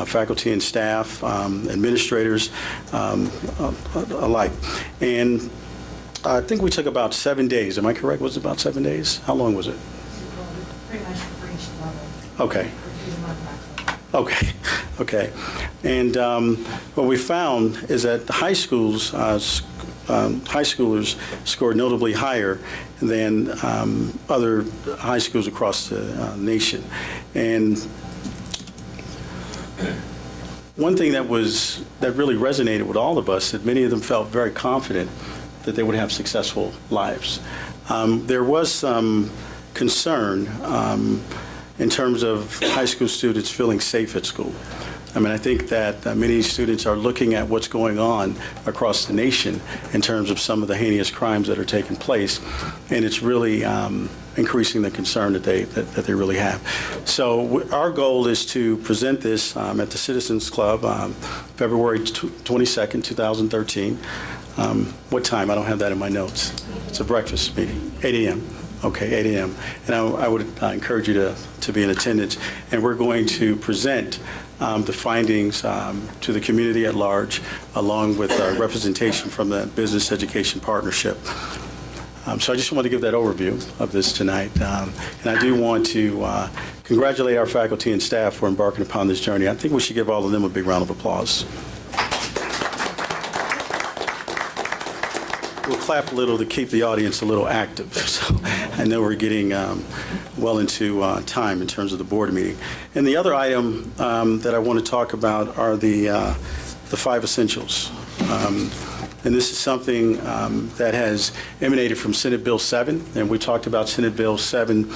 [SPEAKER 9] faculty and staff, administrators alike. And I think we took about 7 days. Am I correct? Was it about 7 days? How long was it?
[SPEAKER 2] Pretty much for each level.
[SPEAKER 9] Okay. Okay. And what we found is that the high schools, high schoolers scored notably higher than other high schools across the nation. And one thing that really resonated with all of us, that many of them felt very confident that they would have successful lives. There was some concern in terms of high school students feeling safe at school. I mean, I think that many students are looking at what's going on across the nation in terms of some of the heinous crimes that are taking place, and it's really increasing the concern that they really have. So our goal is to present this at the Citizens Club February 22nd, 2013. What time? I don't have that in my notes. It's a breakfast meeting, 8 a.m. Okay, 8 a.m. And I would encourage you to be in attendance. And we're going to present the findings to the community at large, along with representation from the Business Education Partnership. So I just want to give that overview of this tonight. And I do want to congratulate our faculty and staff for embarking upon this journey. I think we should give all of them a big round of applause. We'll clap a little to keep the audience a little active. So I know we're getting well into time in terms of the board meeting. And the other item that I want to talk about are the 5 essentials. And this is something that has emanated from Senate Bill 7, and we talked about Senate Bill 7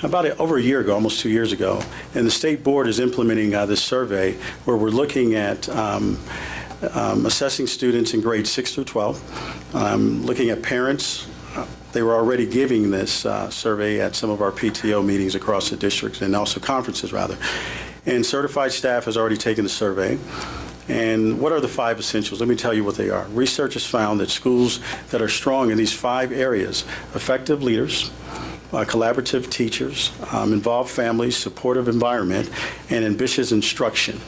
[SPEAKER 9] over a year ago, almost 2 years ago. And the state board is implementing this survey where we're looking at assessing students in grades 6 through 12, looking at parents. They were already giving this survey at some of our PTO meetings across the districts, and also conferences, rather. And certified staff has already taken the survey. And what are the 5 essentials? Let me tell you what they are. Research has found that schools that are strong in these 5 areas, effective leaders, collaborative teachers, involved families, supportive environment, and ambitious instruction,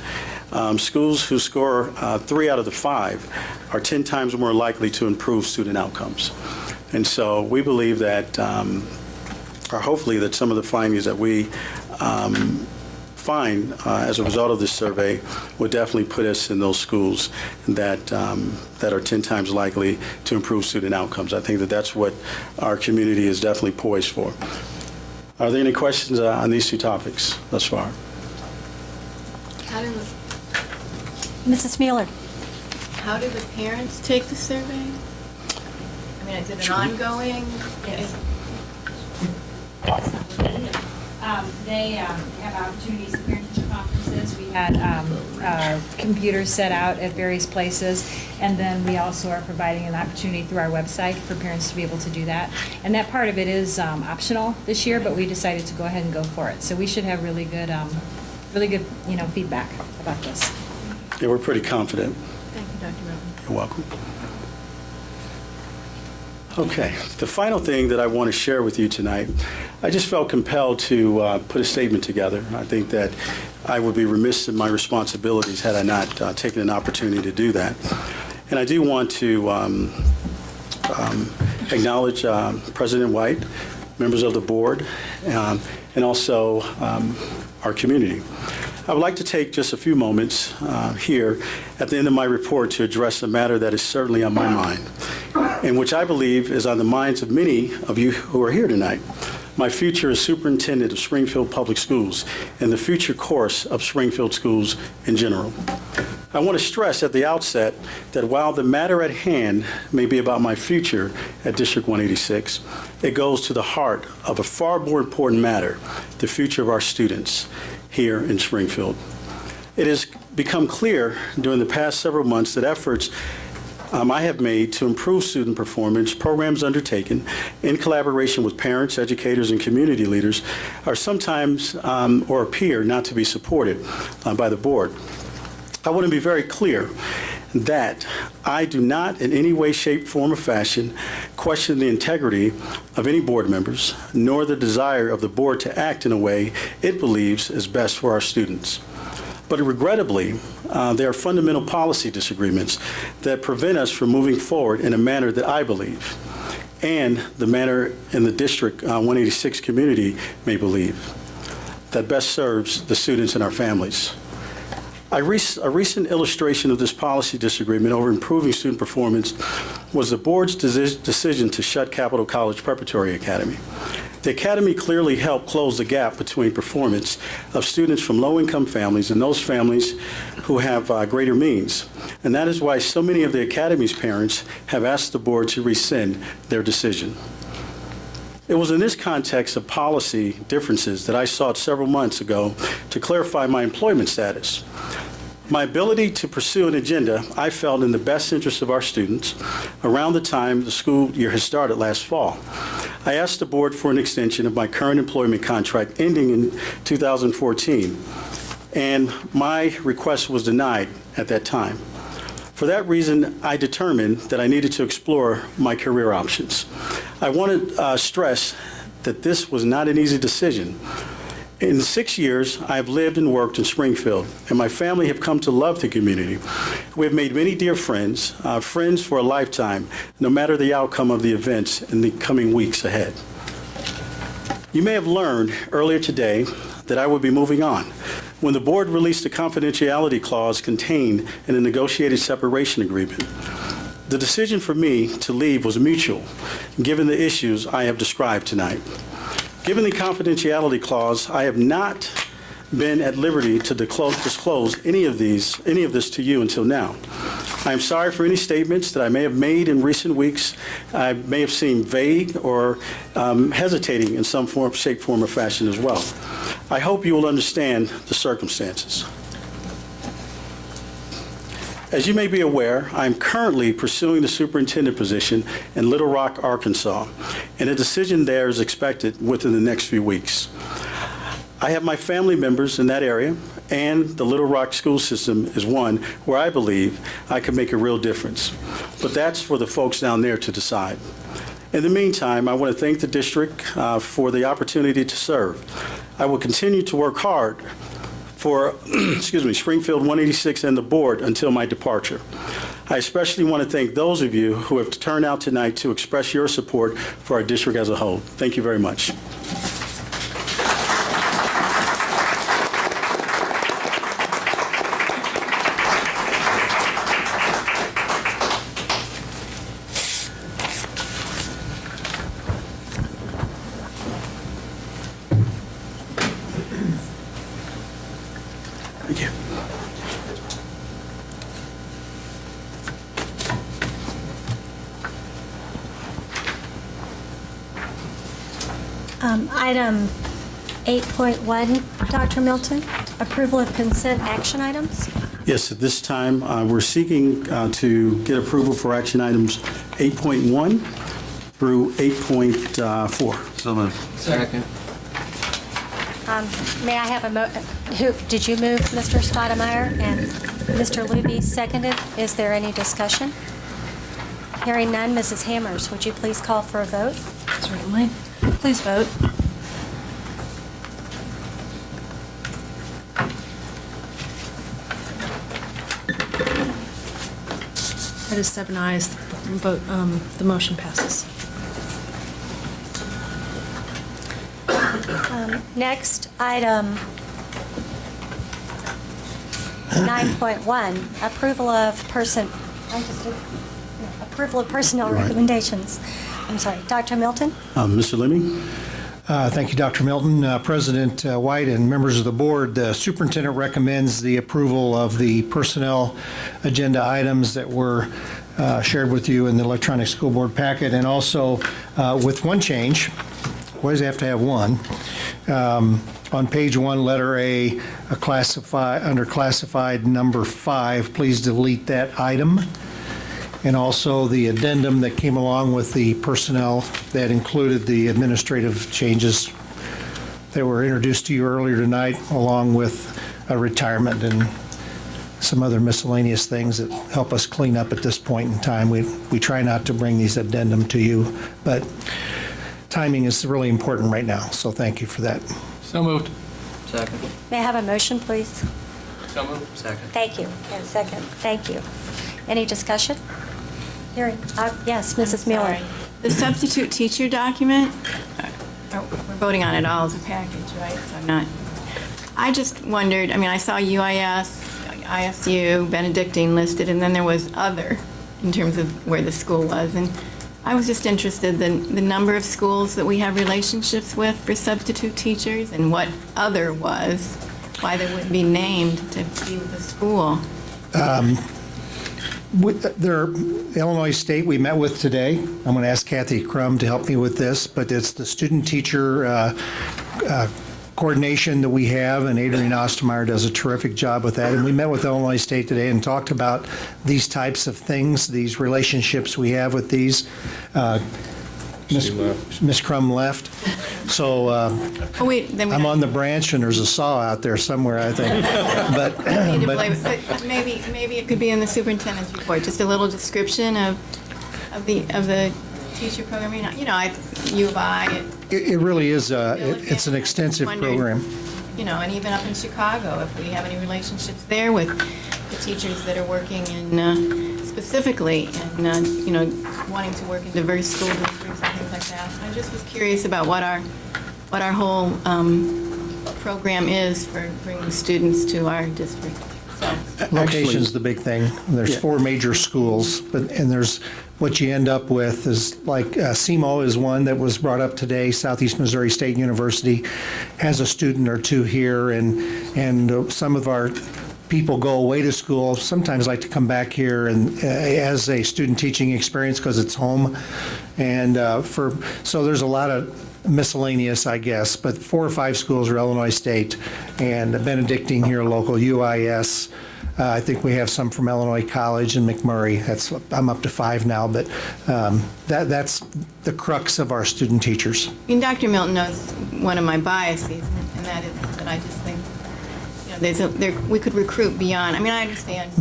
[SPEAKER 9] schools who score 3 out of the 5 are 10 times more likely to improve student outcomes. And so we believe that, or hopefully that some of the findings that we find as a result of this survey would definitely put us in those schools that are 10 times likely to improve student outcomes. I think that that's what our community is definitely poised for. Are there any questions on these 2 topics thus far?
[SPEAKER 1] Mrs. Mueller.
[SPEAKER 12] How do the parents take the survey? I mean, is it an ongoing?
[SPEAKER 17] Yes. They have opportunities at parent-teacher conferences. We had computers set out at various places, and then we also are providing an opportunity through our website for parents to be able to do that. And that part of it is optional this year, but we decided to go ahead and go for it. So we should have really good feedback about this.
[SPEAKER 9] Yeah, we're pretty confident.
[SPEAKER 12] Thank you, Dr. Rowan.
[SPEAKER 9] You're welcome. Okay, the final thing that I want to share with you tonight, I just felt compelled to put a statement together. I think that I would be remiss in my responsibilities had I not taken an opportunity to do that. And I do want to acknowledge President White, members of the board, and also our community. I would like to take just a few moments here at the end of my report to address a matter that is certainly on my mind, and which I believe is on the minds of many of you who are here tonight. My future as superintendent of Springfield Public Schools and the future course of Springfield schools in general. I want to stress at the outset that while the matter at hand may be about my future at District 186, it goes to the heart of a far more important matter, the future of our students here in Springfield. It has become clear during the past several months that efforts I have made to improve student performance, programs undertaken in collaboration with parents, educators, and community leaders are sometimes or appear not to be supported by the board. I want to be very clear that I do not in any way, shape, form, or fashion question the integrity of any board members, nor the desire of the board to act in a way it believes is best for our students. But regrettably, there are fundamental policy disagreements that prevent us from moving forward in a manner that I believe, and the manner in the District 186 community may believe, that best serves the students and our families. A recent illustration of this policy disagreement over improving student performance was the board's decision to shut Capitol College Preparatory Academy. The academy clearly helped close the gap between performance of students from low-income families and those families who have greater means. And that is why so many of the academy's parents have asked the board to rescind their decision. It was in this context of policy differences that I sought several months ago to clarify my employment status. My ability to pursue an agenda I felt in the best interest of our students around the time the school year has started last fall. I asked the board for an extension of my current employment contract ending in 2014, and my request was denied at that time. For that reason, I determined that I needed to explore my career options. I want to stress that this was not an easy decision. In 6 years, I have lived and worked in Springfield, and my family have come to love the community. We have made many dear friends, friends for a lifetime, no matter the outcome of the events in the coming weeks ahead. You may have learned earlier today that I would be moving on when the board released a confidentiality clause contained in a negotiated separation agreement. The decision for me to leave was mutual, given the issues I have described tonight. Given the confidentiality clause, I have not been at liberty to disclose any of this to you until now. I am sorry for any statements that I may have made in recent weeks. I may have seemed vague or hesitating in some form, shape, form, or fashion as well. I hope you will understand the circumstances. As you may be aware, I am currently pursuing the superintendent position in Little Rock, Arkansas, and a decision there is expected within the next few weeks. I have my family members in that area, and the Little Rock school system is one where I believe I can make a real difference. But that's for the folks down there to decide. In the meantime, I want to thank the district for the opportunity to serve. I will continue to work hard for, excuse me, Springfield 186 and the board until my departure. I especially want to thank those of you who have turned out tonight to express your support for our district as a whole. Thank you very much. Thank you.
[SPEAKER 1] Item 8.1, Dr. Milton, approval of consent action items.
[SPEAKER 9] Yes, at this time, we're seeking to get approval for action items 8.1 through 8.4.
[SPEAKER 7] So moved.
[SPEAKER 3] Second.
[SPEAKER 1] May I have did you move, Mr. Stoudemire? And Mr. Luby seconded. Is there any discussion? Hearing none, Mrs. Hammers, would you please call for a vote?
[SPEAKER 18] Certainly. Please vote. That is 7 ayes. Vote, the motion passes.
[SPEAKER 1] Next, item 9.1, approval of personnel
[SPEAKER 11] Right.
[SPEAKER 1] recommendations. I'm sorry, Dr. Milton?
[SPEAKER 9] Mr. Lemmy?
[SPEAKER 11] Thank you, Dr. Milton. President White and members of the board, the superintendent recommends the approval of the personnel agenda items that were shared with you in the electronic school board packet, and also with one change. Always have to have one. On page 1, letter A, under classified number 5, please delete that item. And also the addendum that came along with the personnel that included the administrative changes that were introduced to you earlier tonight, along with a retirement and some other miscellaneous things that help us clean up at this point in time. We try not to bring these addendum to you, but timing is really important right now, so thank you for that.
[SPEAKER 3] So moved.
[SPEAKER 5] Second.
[SPEAKER 1] May I have a motion, please?
[SPEAKER 3] So moved.
[SPEAKER 5] Second.
[SPEAKER 1] Thank you. And second, thank you. Any discussion? Hearing, yes, Mrs. Mueller.
[SPEAKER 12] Sorry. The substitute teacher document, we're voting on it all as a package, right? So I'm not, I just wondered, I mean, I saw UIS, ISU, Benedictine listed, and then there was other in terms of where the school was. And I was just interested in the number of schools that we have relationships with for substitute teachers and what other was, why they wouldn't be named to be with the school.
[SPEAKER 11] Illinois State we met with today. I'm going to ask Kathy Crum to help me with this, but it's the student-teacher coordination that we have, and Adrian Ostermeyer does a terrific job with that. And we met with Illinois State today and talked about these types of things, these relationships we have with these. Ms. Crum left. So
[SPEAKER 12] Oh, wait, then we
[SPEAKER 11] I'm on the branch, and there's a saw out there somewhere, I think. But
[SPEAKER 12] maybe it could be in the superintendent's report, just a little description of the teacher program. You know, U of I.
[SPEAKER 11] it really is, it's an extensive program.
[SPEAKER 12] You know, and even up in Chicago, if we have any relationships there with the teachers that are working in, specifically in, you know, wanting to work in diverse school districts and things like that. I just was curious about what our whole program is for bringing students to our district. So.
[SPEAKER 11] Location's the big thing. There's 4 major schools, and there's, what you end up with is like SEMO is one that was brought up today. Southeast Missouri State University has a student or two here, and some of our people go away to school, sometimes like to come back here and as a student teaching experience because it's home. And so there's a lot of miscellaneous, I guess, but 4 or 5 schools are Illinois State, and Benedictine here local, UIS. I think we have some from Illinois College and McMurray. I'm up to 5 now, but that's the crux of our student teachers.
[SPEAKER 12] I mean, Dr. Milton knows one of my biases, and that is that I just think, you know, we could recruit beyond. I mean, I understand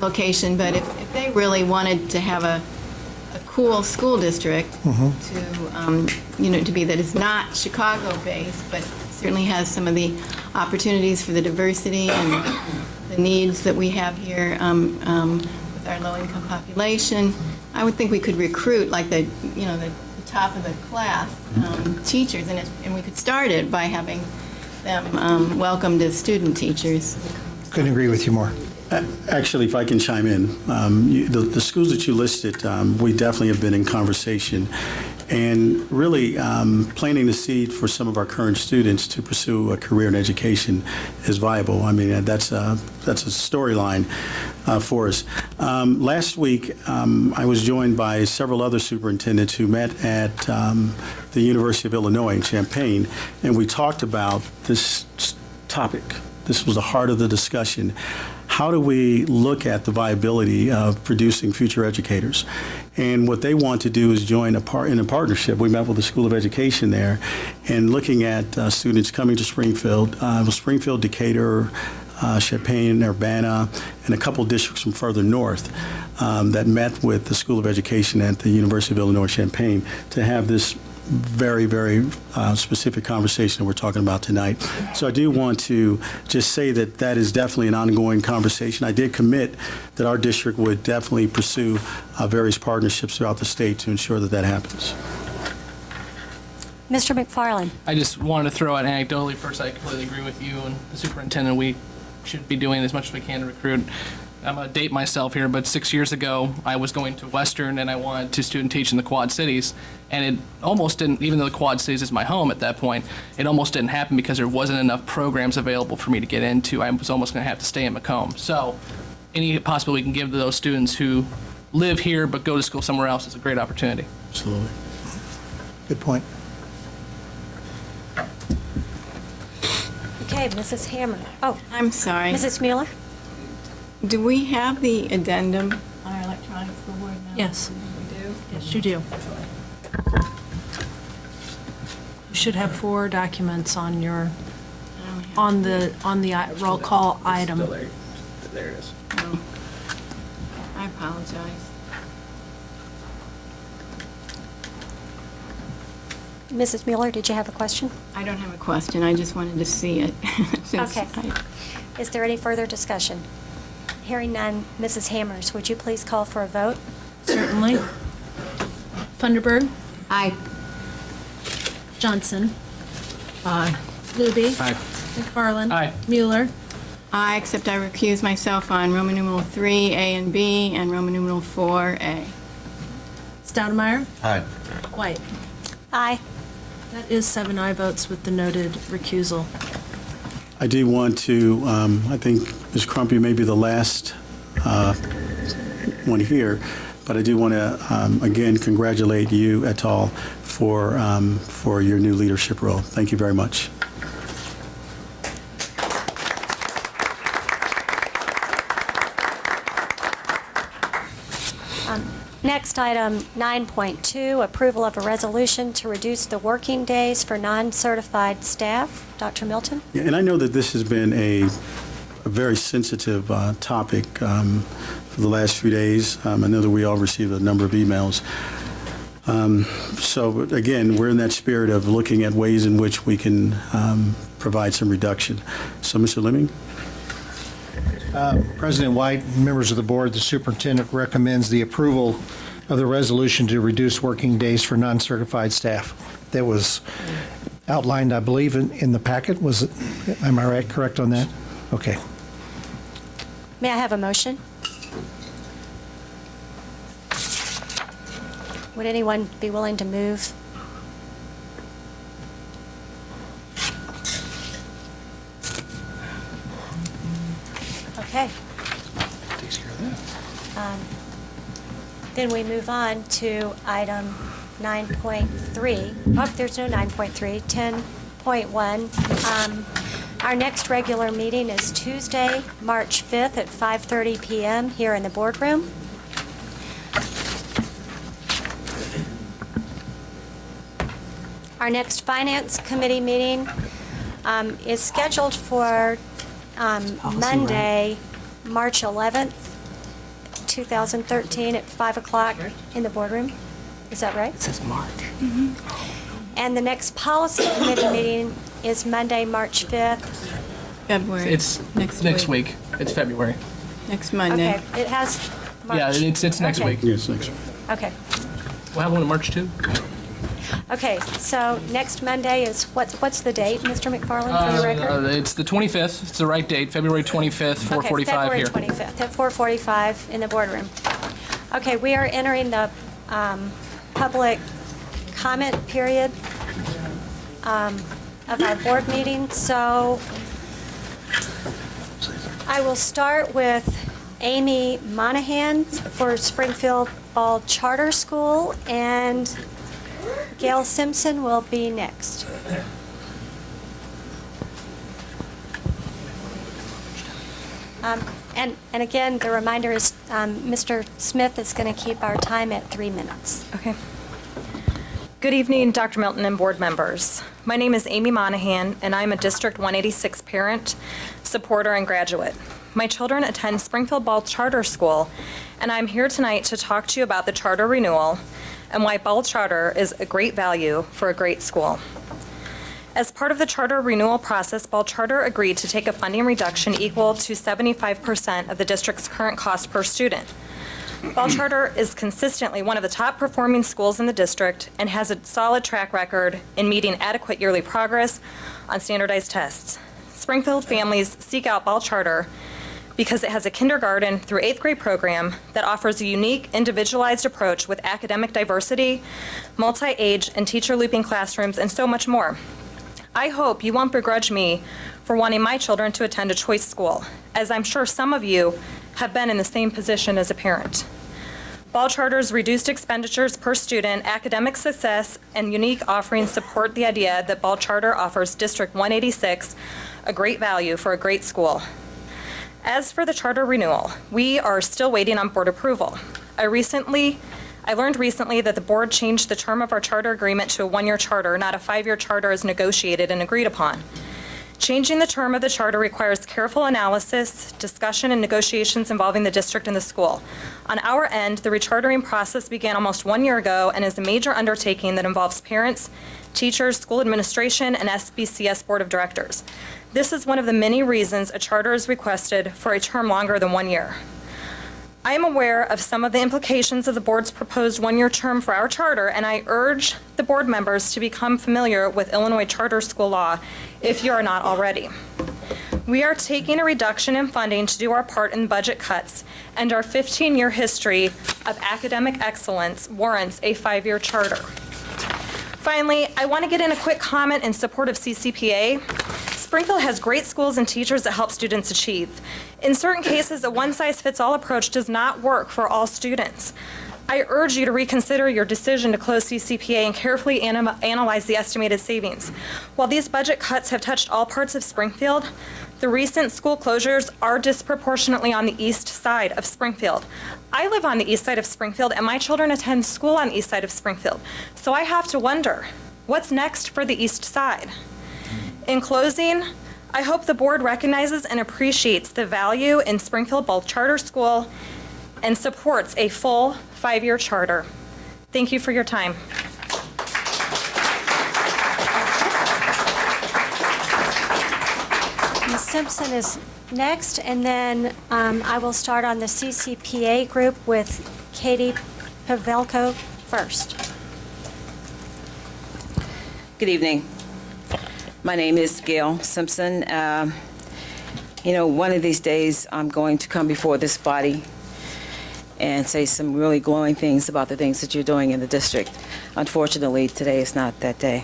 [SPEAKER 12] location, but if they really wanted to have a cool school district to, you know, to be that is not Chicago-based, but certainly has some of the opportunities for the diversity and the needs that we have here with our low-income population. I would think we could recruit like the top of the class teachers, and we could start it by having them welcomed as student teachers.
[SPEAKER 11] Couldn't agree with you more.
[SPEAKER 9] Actually, if I can chime in, the schools that you listed, we definitely have been in conversation and really planting the seed for some of our current students to pursue a career in education is viable. I mean, that's a storyline for us. Last week, I was joined by several other superintendents who met at the University of Illinois in Champaign, and we talked about this topic. This was the heart of the discussion. How do we look at the viability of producing future educators? And what they want to do is join in a partnership. We met with the School of Education there and looking at students coming to Springfield, Springfield, Decatur, Champaign, Urbana, and a couple districts from further north that met with the School of Education at the University of Illinois Champaign to have this very, very specific conversation that we're talking about tonight. So I do want to just say that that is definitely an ongoing conversation. I did commit that our district would definitely pursue various partnerships throughout the state to ensure that that happens.
[SPEAKER 1] Mr. McFarland.
[SPEAKER 3] I just wanted to throw out anecdotally first, I completely agree with you and the superintendent. We should be doing as much as we can to recruit. I'm going to date myself here, but 6 years ago, I was going to Western and I wanted to student teach in the Quad Cities. And it almost didn't, even though the Quad Cities is my home at that point, it almost didn't happen because there wasn't enough programs available for me to get into. I was almost going to have to stay in Macomb. So any possibility we can give to those students who live here but go to school somewhere else is a great opportunity.
[SPEAKER 9] Absolutely.
[SPEAKER 11] Good point.
[SPEAKER 1] Okay, Mrs. Hammer. Oh,
[SPEAKER 12] I'm sorry.
[SPEAKER 1] Mrs. Mueller?
[SPEAKER 12] Do we have the addendum on our electronic school board now?
[SPEAKER 18] Yes.
[SPEAKER 12] We do?
[SPEAKER 18] Yes, you do. You should have 4 documents on your, on the roll call item.
[SPEAKER 3] There it is.
[SPEAKER 12] No. I apologize.
[SPEAKER 1] Mrs. Mueller, did you have a question?
[SPEAKER 12] I don't have a question. I just wanted to see it. since
[SPEAKER 1] Okay. Is there any further discussion? Hearing none, Mrs. Hammers, would you please call for a vote?
[SPEAKER 18] Certainly. Funderburg.
[SPEAKER 4] Aye.
[SPEAKER 18] Johnson.
[SPEAKER 6] Aye.
[SPEAKER 18] Luby.
[SPEAKER 3] Aye.
[SPEAKER 18] McFarland.
[SPEAKER 3] Aye.
[SPEAKER 18] Mueller.
[SPEAKER 12] I except I recuse myself on Roman numeral 3, A and B, and Roman numeral 4A.
[SPEAKER 18] Stoudemire.
[SPEAKER 7] Aye.
[SPEAKER 18] White.
[SPEAKER 1] Aye.
[SPEAKER 18] That is 7 aye votes with the noted recusal.
[SPEAKER 9] I do want to, I think Ms. Crump, you may be the last one here, but I do want to, again, congratulate you et al. For your new leadership role. Thank you very much.
[SPEAKER 1] Next, item 9.2, approval of a resolution to reduce the working days for non-certified staff. Dr. Milton?
[SPEAKER 9] Yeah, and I know that this has been a very sensitive topic for the last few days. I know that we all received a number of emails. So again, we're in that spirit of looking at ways in which we can provide some reduction. So, Mr. Lemming?
[SPEAKER 11] President White, members of the board, the superintendent recommends the approval of the resolution to reduce working days for non-certified staff. That was outlined, I believe, in the packet. Was it? Am I right? Correct on that? Okay.
[SPEAKER 1] May I have a motion? Would anyone be willing to move? Okay.
[SPEAKER 3] Takes care of that.
[SPEAKER 1] Then we move on to item 9.3. Oh, there's no 9.3, 10.1. Our next regular meeting is Tuesday, March 5th at 5:30 p.m. here in the boardroom. Our next Finance Committee meeting is scheduled for Monday, March 11th, 2013 at 5 o'clock in the boardroom. Is that right?
[SPEAKER 6] It says March.
[SPEAKER 1] And the next policy committee meeting is Monday, March 5th.
[SPEAKER 12] February.
[SPEAKER 3] It's next week. It's February.
[SPEAKER 12] Next Monday.
[SPEAKER 1] Okay, it has March.
[SPEAKER 3] Yeah, it's next
[SPEAKER 1] Okay.
[SPEAKER 3] week.
[SPEAKER 9] Yes, next week.
[SPEAKER 1] Okay.
[SPEAKER 3] We'll have one in March too.
[SPEAKER 1] Okay, so next Monday is, what's the date, Mr. McFarland, for the record?
[SPEAKER 3] It's the 25th. It's the right date, February 25th, 4:45 here.
[SPEAKER 1] Okay, February 25th at 4:45 in the boardroom. Okay, we are entering the public comment period of our board meeting, so I will start with Amy Monahan for Springfield Ball Charter School, and Gail Simpson will be next. And again, the reminder is Mr. Smith is going to keep our time at 3 minutes.
[SPEAKER 19] Okay. Good evening, Dr. Milton and board members. My name is Amy Monahan, and I'm a District 186 parent, supporter, and graduate. My children attend Springfield Ball Charter School, and I'm here tonight to talk to you about the charter renewal and why Ball Charter is a great value for a great school. As part of the charter renewal process, Ball Charter agreed to take a funding reduction equal to 75% of the district's current cost per student. Ball Charter is consistently one of the top performing schools in the district and has a solid track record in meeting adequate yearly progress on standardized tests. Springfield families seek out Ball Charter because it has a kindergarten through 8th grade program that offers a unique, individualized approach with academic diversity, multi-age and teacher looping classrooms, and so much more. I hope you won't begrudge me for wanting my children to attend a choice school, as I'm sure some of you have been in the same position as a parent. Ball Charter's reduced expenditures per student, academic success, and unique offerings support the idea that Ball Charter offers District 186 a great value for a great school. As for the charter renewal, we are still waiting on board approval. I learned recently that the board changed the term of our charter agreement to a 1-year charter, not a 5-year charter as negotiated and agreed upon. Changing the term of the charter requires careful analysis, discussion, and negotiations involving the district and the school. On our end, the rechartering process began almost 1 year ago and is a major undertaking that involves parents, teachers, school administration, and SBCS Board of Directors. This is one of the many reasons a charter is requested for a term longer than 1 year. I am aware of some of the implications of the board's proposed 1-year term for our charter, and I urge the board members to become familiar with Illinois charter school law if you are not already. We are taking a reduction in funding to do our part in budget cuts, and our 15-year history of academic excellence warrants a 5-year charter. Finally, I want to get in a quick comment in support of CCPA. Springfield has great schools and teachers that help students achieve. In certain cases, a one-size-fits-all approach does not work for all students. I urge you to reconsider your decision to close CCPA and carefully analyze the estimated savings. While these budget cuts have touched all parts of Springfield, the recent school closures are disproportionately on the east side of Springfield. I live on the east side of Springfield, and my children attend school on the east side of Springfield. So I have to wonder, what's next for the east side? In closing, I hope the board recognizes and appreciates the value in Springfield Ball Charter School and supports a full 5-year charter. Thank you for your time.
[SPEAKER 1] Ms. Simpson is next, and then I will start on the CCPA group with Katie Pavelko first.
[SPEAKER 20] Good evening. My name is Gail Simpson. One of these days I'm going to come before this body and say some really glowing things about the things that you're doing in the district. Unfortunately, today is not that day.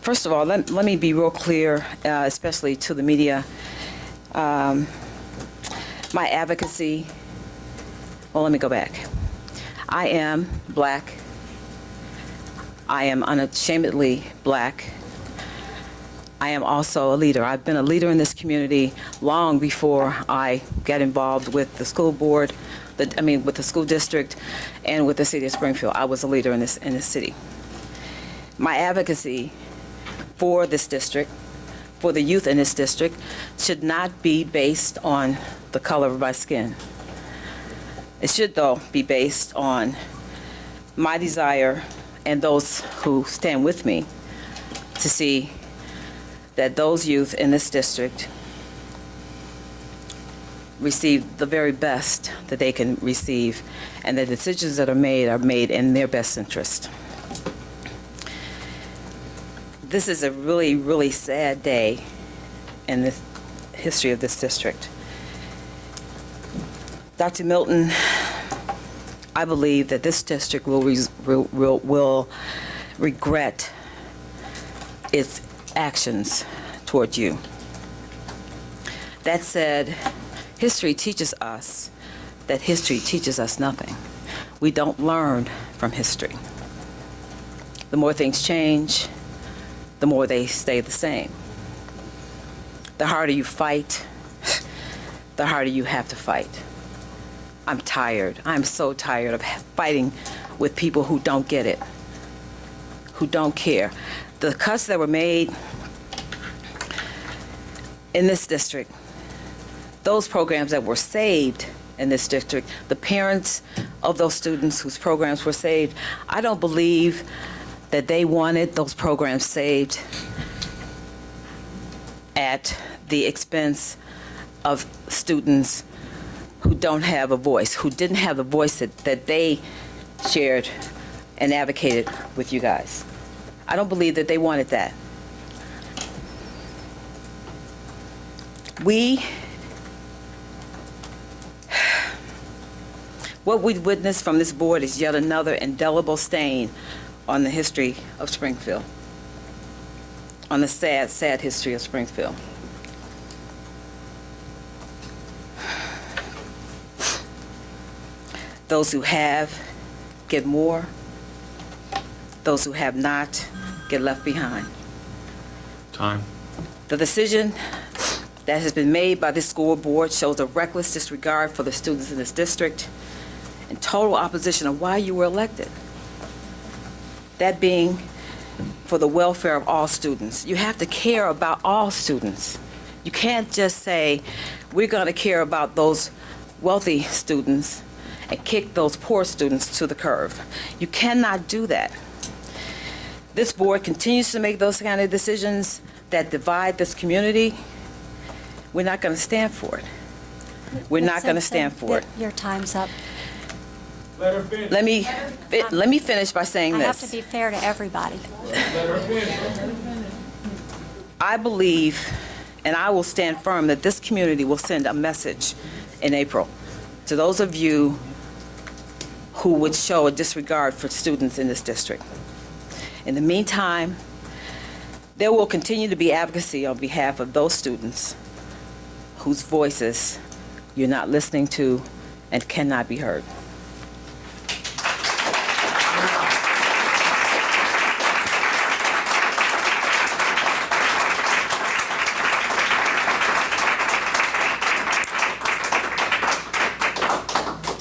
[SPEAKER 20] First of all, let me be real clear, especially to the media. My advocacy, well, let me go back. I am black. I am unashamedly black. I am also a leader. I've been a leader in this community long before I got involved with the school board, with the school district, and with the city of Springfield. I was a leader in this city. My advocacy for this district, for the youth in this district, should not be based on the color of my skin. It should, though, be based on my desire and those who stand with me to see that those youth in this district receive the very best that they can receive, and the decisions that are made in their best interest. This is a really, really sad day in the history of this district. Dr. Milton, I believe that this district will regret its actions toward you. That said, history teaches us that history teaches us nothing. We don't learn from history. The more things change, the more they stay the same. The harder you fight, the harder you have to fight. I'm tired. I'm so tired of fighting with people who don't get it, who don't care. The cuts that were made in this district, those programs that were saved in this district, the parents of those students whose programs were saved, I don't believe that they wanted those programs saved at the expense of students who don't have a voice, who didn't have the voice that they shared and advocated with you guys. I don't believe that they wanted that. What we witnessed from this board is yet another indelible stain on the history of Springfield, on the sad, sad history of Springfield. Those who have get more. Those who have not get left behind.
[SPEAKER 21] Time.
[SPEAKER 20] The decision that has been made by this school board shows a reckless disregard for the students in this district and total opposition of why you were elected. That being for the welfare of all students. You have to care about all students. You can't just say, we're going to care about those wealthy students and kick those poor students to the curb. You cannot do that. This board continues to make those kind of decisions that divide this community. We're not going to stand for it. We're not going to stand for it.
[SPEAKER 1] Your time's up.
[SPEAKER 20] Let me finish by saying this.
[SPEAKER 1] I have to be fair to everybody.
[SPEAKER 20] I believe, and I will stand firm, that this community will send a message in April to those of you who would show a disregard for students in this district. In the meantime, there will continue to be advocacy on behalf of those students whose voices you're not listening to and cannot be heard.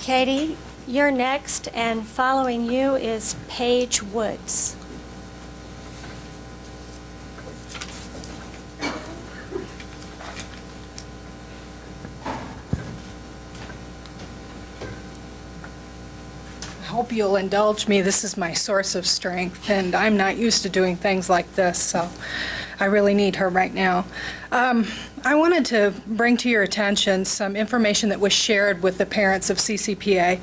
[SPEAKER 1] Katie, you're next, and following you is Paige Woods.
[SPEAKER 22] I hope you'll indulge me. This is my source of strength, and I'm not used to doing things like this, so I really need her right now. I wanted to bring to your attention some information that was shared with the parents of CCPA.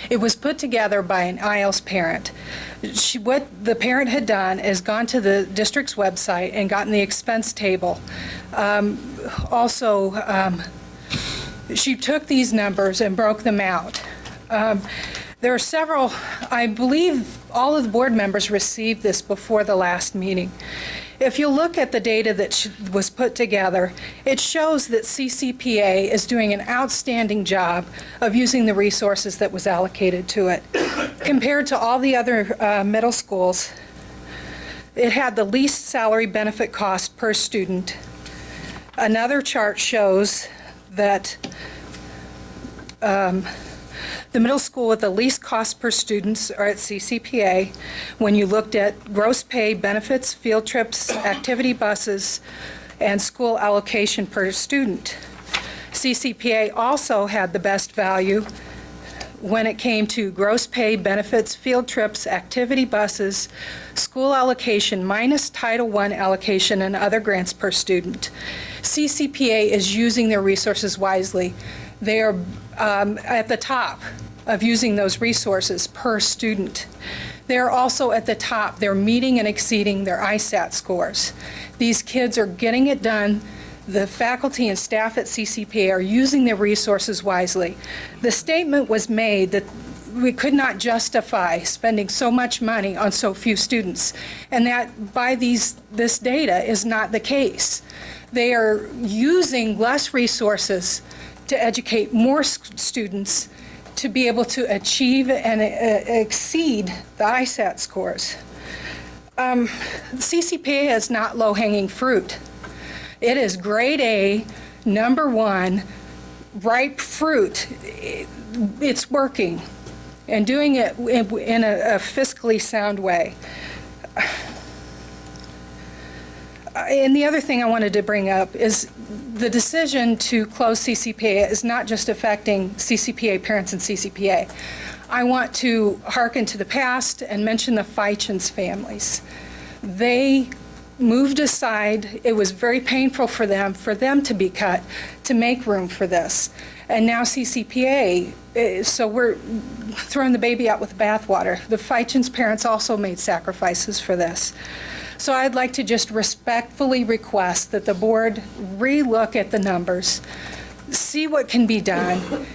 [SPEAKER 22] It was put together by an IELTS parent. What the parent had done is gone to the district's website and gotten the expense table. She took these numbers and broke them out. There are several, I believe all of the board members received this before the last meeting. If you look at the data that was put together, it shows that CCPA is doing an outstanding job of using the resources that was allocated to it. Compared to all the other middle schools, it had the least salary benefit cost per student. Another chart shows that the middle school with the least cost per students are at CCPA. When you looked at gross pay, benefits, field trips, activity buses, and school allocation per student. CCPA also had the best value when it came to gross pay, benefits, field trips, activity buses, school allocation minus Title I allocation and other grants per student. CCPA is using their resources wisely. They are at the top of using those resources per student. They're also at the top. They're meeting and exceeding their ISAT scores. These kids are getting it done. The faculty and staff at CCPA are using their resources wisely. The statement was made that we could not justify spending so much money on so few students, and that by this data is not the case. They are using less resources to educate more students to be able to achieve and exceed the ISAT scores. CCPA is not low-hanging fruit. It is grade A, number one, ripe fruit. It's working and doing it in a fiscally sound way. And the other thing I wanted to bring up is the decision to close CCPA is not just affecting CCPA parents and CCPA. I want to hearken to the past and mention the Feichens families. They moved aside. It was very painful for them to be cut, to make room for this. And now CCPA, so we're throwing the baby out with the bathwater. The Feichens parents also made sacrifices for this. So I'd like to just respectfully request that the board relook at the numbers, see what can be done,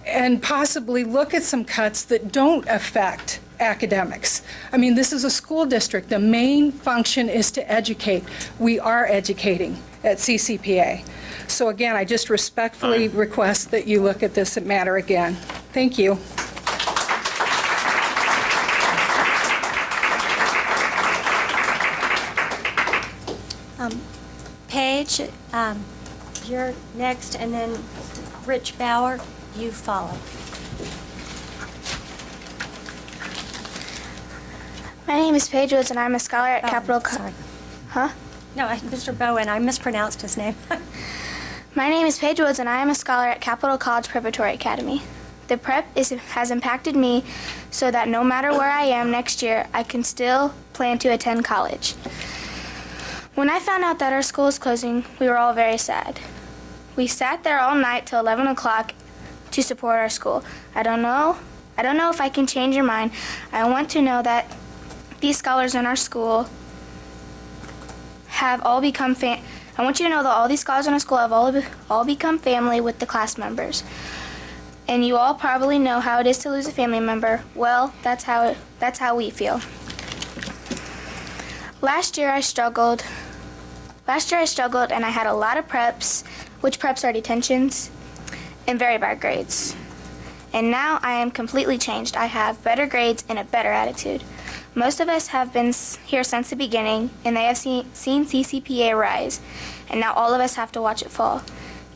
[SPEAKER 22] and possibly look at some cuts that don't affect academics. I mean, this is a school district. The main function is to educate. We are educating at CCPA. So again, I just respectfully request that you look at this matter again. Thank you.
[SPEAKER 1] Paige, you're next, and then Rich Bauer, you follow.
[SPEAKER 14] My name is Paige Woods, and I'm a scholar at Capital.
[SPEAKER 1] Sorry.
[SPEAKER 14] Huh?
[SPEAKER 1] No, Mr. Bowen, I mispronounced his name.
[SPEAKER 14] My name is Paige Woods, and I am a scholar at Capital College Preparatory Academy. The prep has impacted me so that no matter where I am next year, I can still plan to attend college. When I found out that our school is closing, we were all very sad. We sat there all night till 11 o'clock to support our school. I don't know if I can change your mind. I want to know that these scholars in our school have all become I want you to know that all these scholars in our school have all become family with the class members. And you all probably know how it is to lose a family member. Well, that's how we feel. Last year I struggled and I had a lot of preps, which preps are detentions, and very bad grades. And now I am completely changed. I have better grades and a better attitude. Most of us have been here since the beginning, and they have seen CCPA rise, and now all of us have to watch it fall.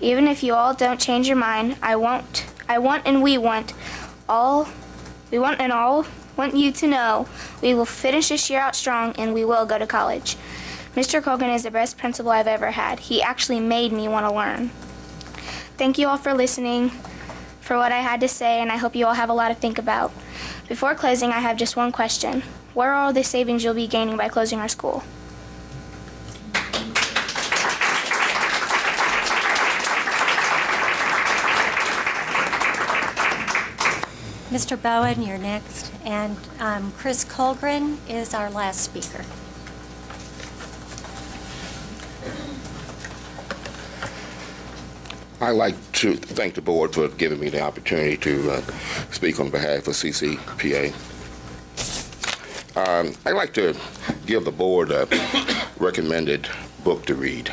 [SPEAKER 14] Even if you all don't change your mind, we want you to know we will finish this year out strong and we will go to college. Mr. Colgan is the best principal I've ever had. He actually made me want to learn. Thank you all for listening, for what I had to say, and I hope you all have a lot to think about. Before closing, I have just one question. Where are all the savings you'll be gaining by closing our school?
[SPEAKER 1] Mr. Bowen, you're next, and Chris Colgren is our last speaker.
[SPEAKER 15] I'd like to thank the board for giving me the opportunity to speak on behalf of CCPA. I'd like to give the board a recommended book to read.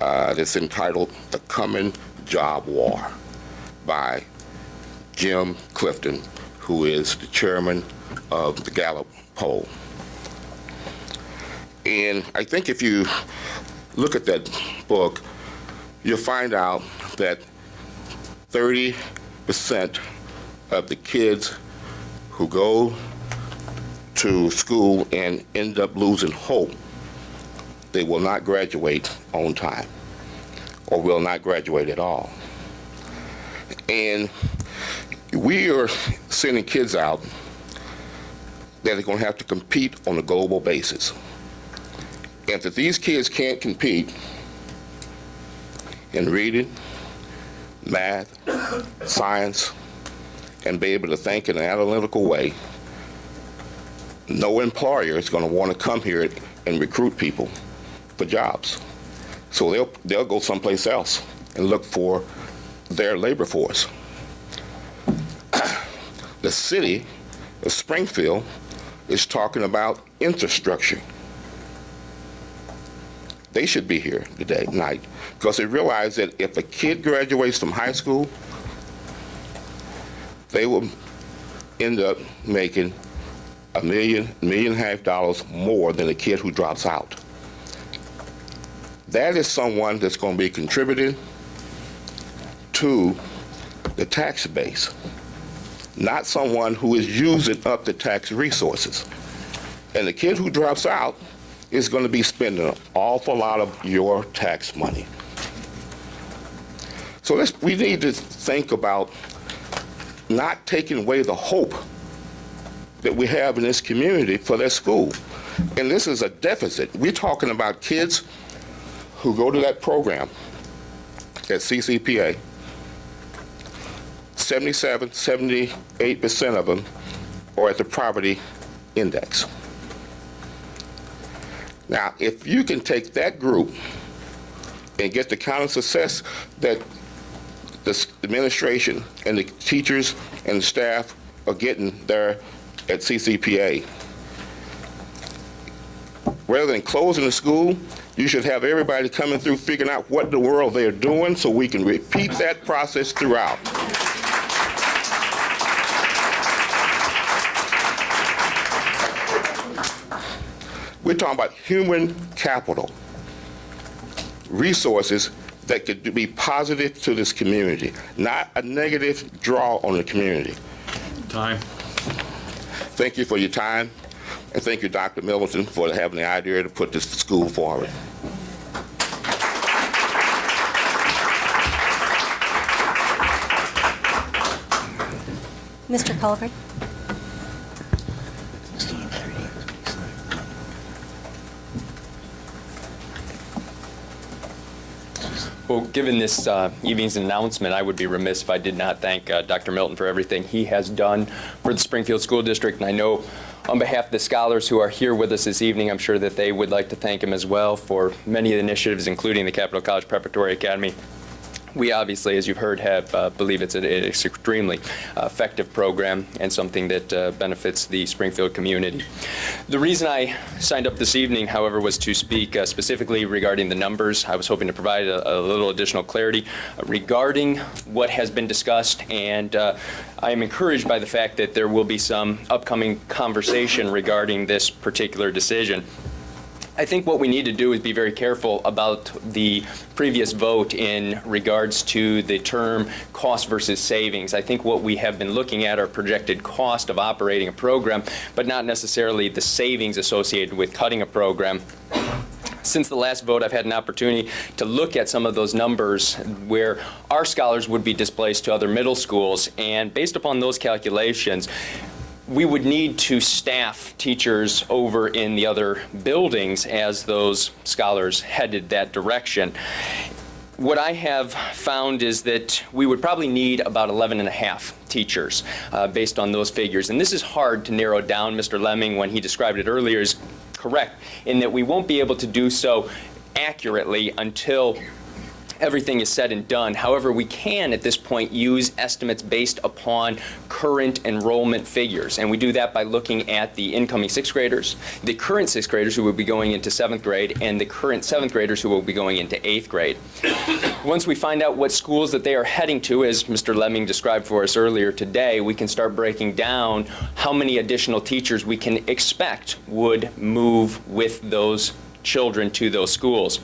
[SPEAKER 15] It's entitled The Coming Job War by Jim Clifton, who is the chairman of the Gallup poll. And I think if you look at that book, you'll find out that 30% of the kids who go to school and end up losing hope, they will not graduate on time or will not graduate at all. And We are sending kids out that are going to have to compete on a global basis. And if these kids can't compete in reading, math, science, and be able to think in an analytical way, no employer is going to want to come here and recruit people for jobs. So they'll go someplace else and look for their labor force. The city of Springfield is talking about infrastructure. They should be here tonight because they realize that if a kid graduates from high school, they will end up making $1.5 million more than a kid who drops out. That is someone that's going to be contributing to the tax base, not someone who is using up the tax resources. And the kid who drops out is going to be spending an awful lot of your tax money. So we need to think about not taking away the hope that we have in this community for their school. And this is a deficit. We're talking about kids who go to that program at CCPA. 78% of them are at the poverty index. Now, if you can take that group and get the kind of success that the administration and the teachers and the staff are getting there at CCPA, rather than closing the school, you should have everybody coming through figuring out what in the world they're doing so we can repeat that process throughout. We're talking about human capital, resources that could be positive to this community, not a negative draw on the community.
[SPEAKER 21] Time.
[SPEAKER 15] Thank you for your time, and thank you, Dr. Middleton, for having the idea to put this school forward.
[SPEAKER 13] Mr. Culver?
[SPEAKER 5] Well, given this evening's announcement, I would be remiss if I did not thank Dr. Milton for everything he has done for the Springfield School District. And I know on behalf of the scholars who are here with us this evening, I'm sure that they would like to thank him as well for many of the initiatives, including the Capital College Preparatory Academy. We obviously, as you've heard, believe it's an extremely effective program and something that benefits the Springfield community. The reason I signed up this evening, however, was to speak specifically regarding the numbers. I was hoping to provide a little additional clarity regarding what has been discussed, and I am encouraged by the fact that there will be some upcoming conversation regarding this particular decision. I think what we need to do is be very careful about the previous vote in regards to the term cost versus savings. I think what we have been looking at are projected cost of operating a program, but not necessarily the savings associated with cutting a program. Since the last vote, I've had an opportunity to look at some of those numbers where our scholars would be displaced to other middle schools, and based upon those calculations, we would need to staff teachers over in the other buildings as those scholars headed that direction. What I have found is that we would probably need about 11.5 teachers based on those figures. And this is hard to narrow down. Mr. Lemming, when he described it earlier, is correct in that we won't be able to do so accurately until everything is said and done. However, we can at this point use estimates based upon current enrollment figures, and we do that by looking at the incoming 6th graders, the current 6th graders who will be going into 7th grade, and the current 7th graders who will be going into 8th grade. Once we find out what schools that they are heading to, as Mr. Lemming described for us earlier today, we can start breaking down how many additional teachers we can expect would move with those children to those schools.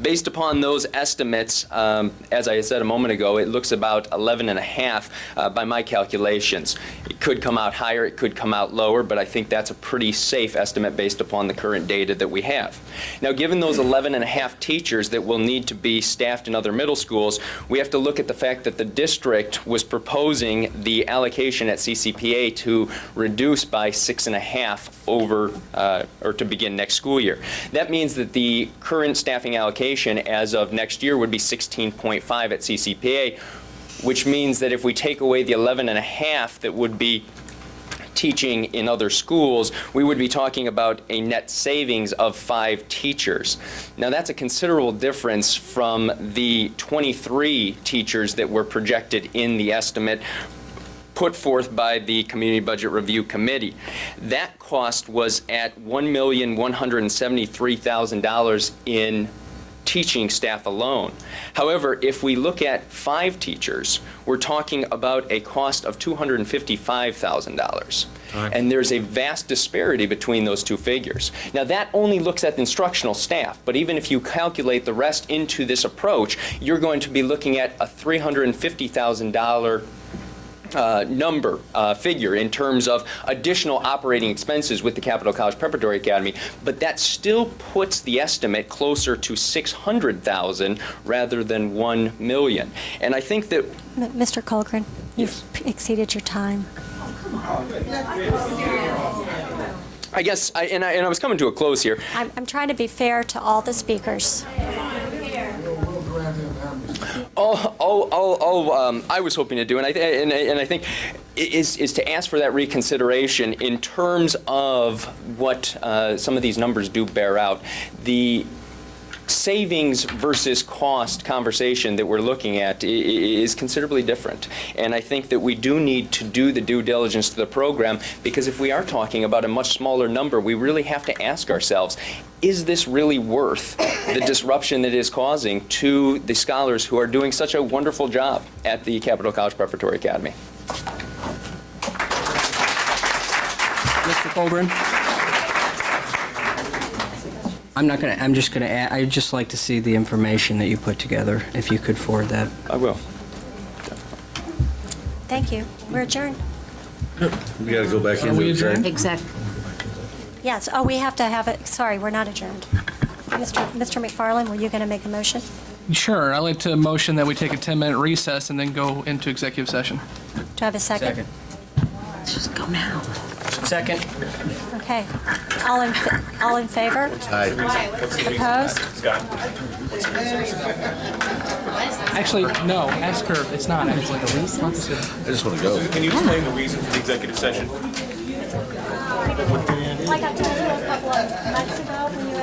[SPEAKER 5] Based upon those estimates, as I said a moment ago, it looks about 11.5 by my calculations. It could come out higher, it could come out lower, but I think that's a pretty safe estimate based upon the current data that we have. Now, given those 11.5 teachers that will need to be staffed in other middle schools, we have to look at the fact that the district was proposing the allocation at CCPA to reduce by 6.5 over, or to begin next school year. That means that the current staffing allocation as of next year would be 16.5 at CCPA, which means that if we take away the 11.5 that would be teaching in other schools, we would be talking about a net savings of 5 teachers. Now, that's a considerable difference from the 23 teachers that were projected in the estimate put forth by the Community Budget Review Committee. That cost was at $1,173,000 in teaching staff alone. However, if we look at 5 teachers, we're talking about a cost of $255,000. And there's a vast disparity between those two figures. Now, that only looks at the instructional staff, but even if you calculate the rest into this approach, you're going to be looking at a $350,000 figure in terms of additional operating expenses with the Capital College Preparatory Academy, but that still puts the estimate closer to $600,000 rather than $1 million. And I think that
[SPEAKER 1] Mr. Colgren, you've exceeded your time.
[SPEAKER 5] I guess, I was coming to a close here.
[SPEAKER 1] I'm trying to be fair to all the speakers.
[SPEAKER 5] All I was hoping to do, and I think, is to ask for that reconsideration in terms of what some of these numbers do bear out. The savings versus cost conversation that we're looking at is considerably different. And I think that we do need to do the due diligence to the program, because if we are talking about a much smaller number, we really have to ask ourselves, is this really worth the disruption that it is causing to the scholars who are doing such a wonderful job at the Capital College Preparatory Academy?
[SPEAKER 8] Mr. Colburn? I'm just going to add, I'd just like to see the information that you put together, if you could forward that.
[SPEAKER 5] I will.
[SPEAKER 1] Thank you. We're adjourned.
[SPEAKER 7] We got to go back into exec.
[SPEAKER 4] Exactly.
[SPEAKER 1] Yes, we have to have it, sorry, we're not adjourned. Mr. McFarland, were you going to make a motion?
[SPEAKER 3] Sure. I'd like to motion that we take a 10-minute recess and then go into executive session.
[SPEAKER 1] Do I have a second?
[SPEAKER 4] Just go now.
[SPEAKER 8] Second.
[SPEAKER 1] Okay. All in favor?
[SPEAKER 7] Aye.
[SPEAKER 1] Opposed?
[SPEAKER 3] Actually, no. Ask her. It's not.
[SPEAKER 7] I just want to go.
[SPEAKER 13] Can you explain the reason for the executive session?
[SPEAKER 1] Like I told you a couple of months ago when you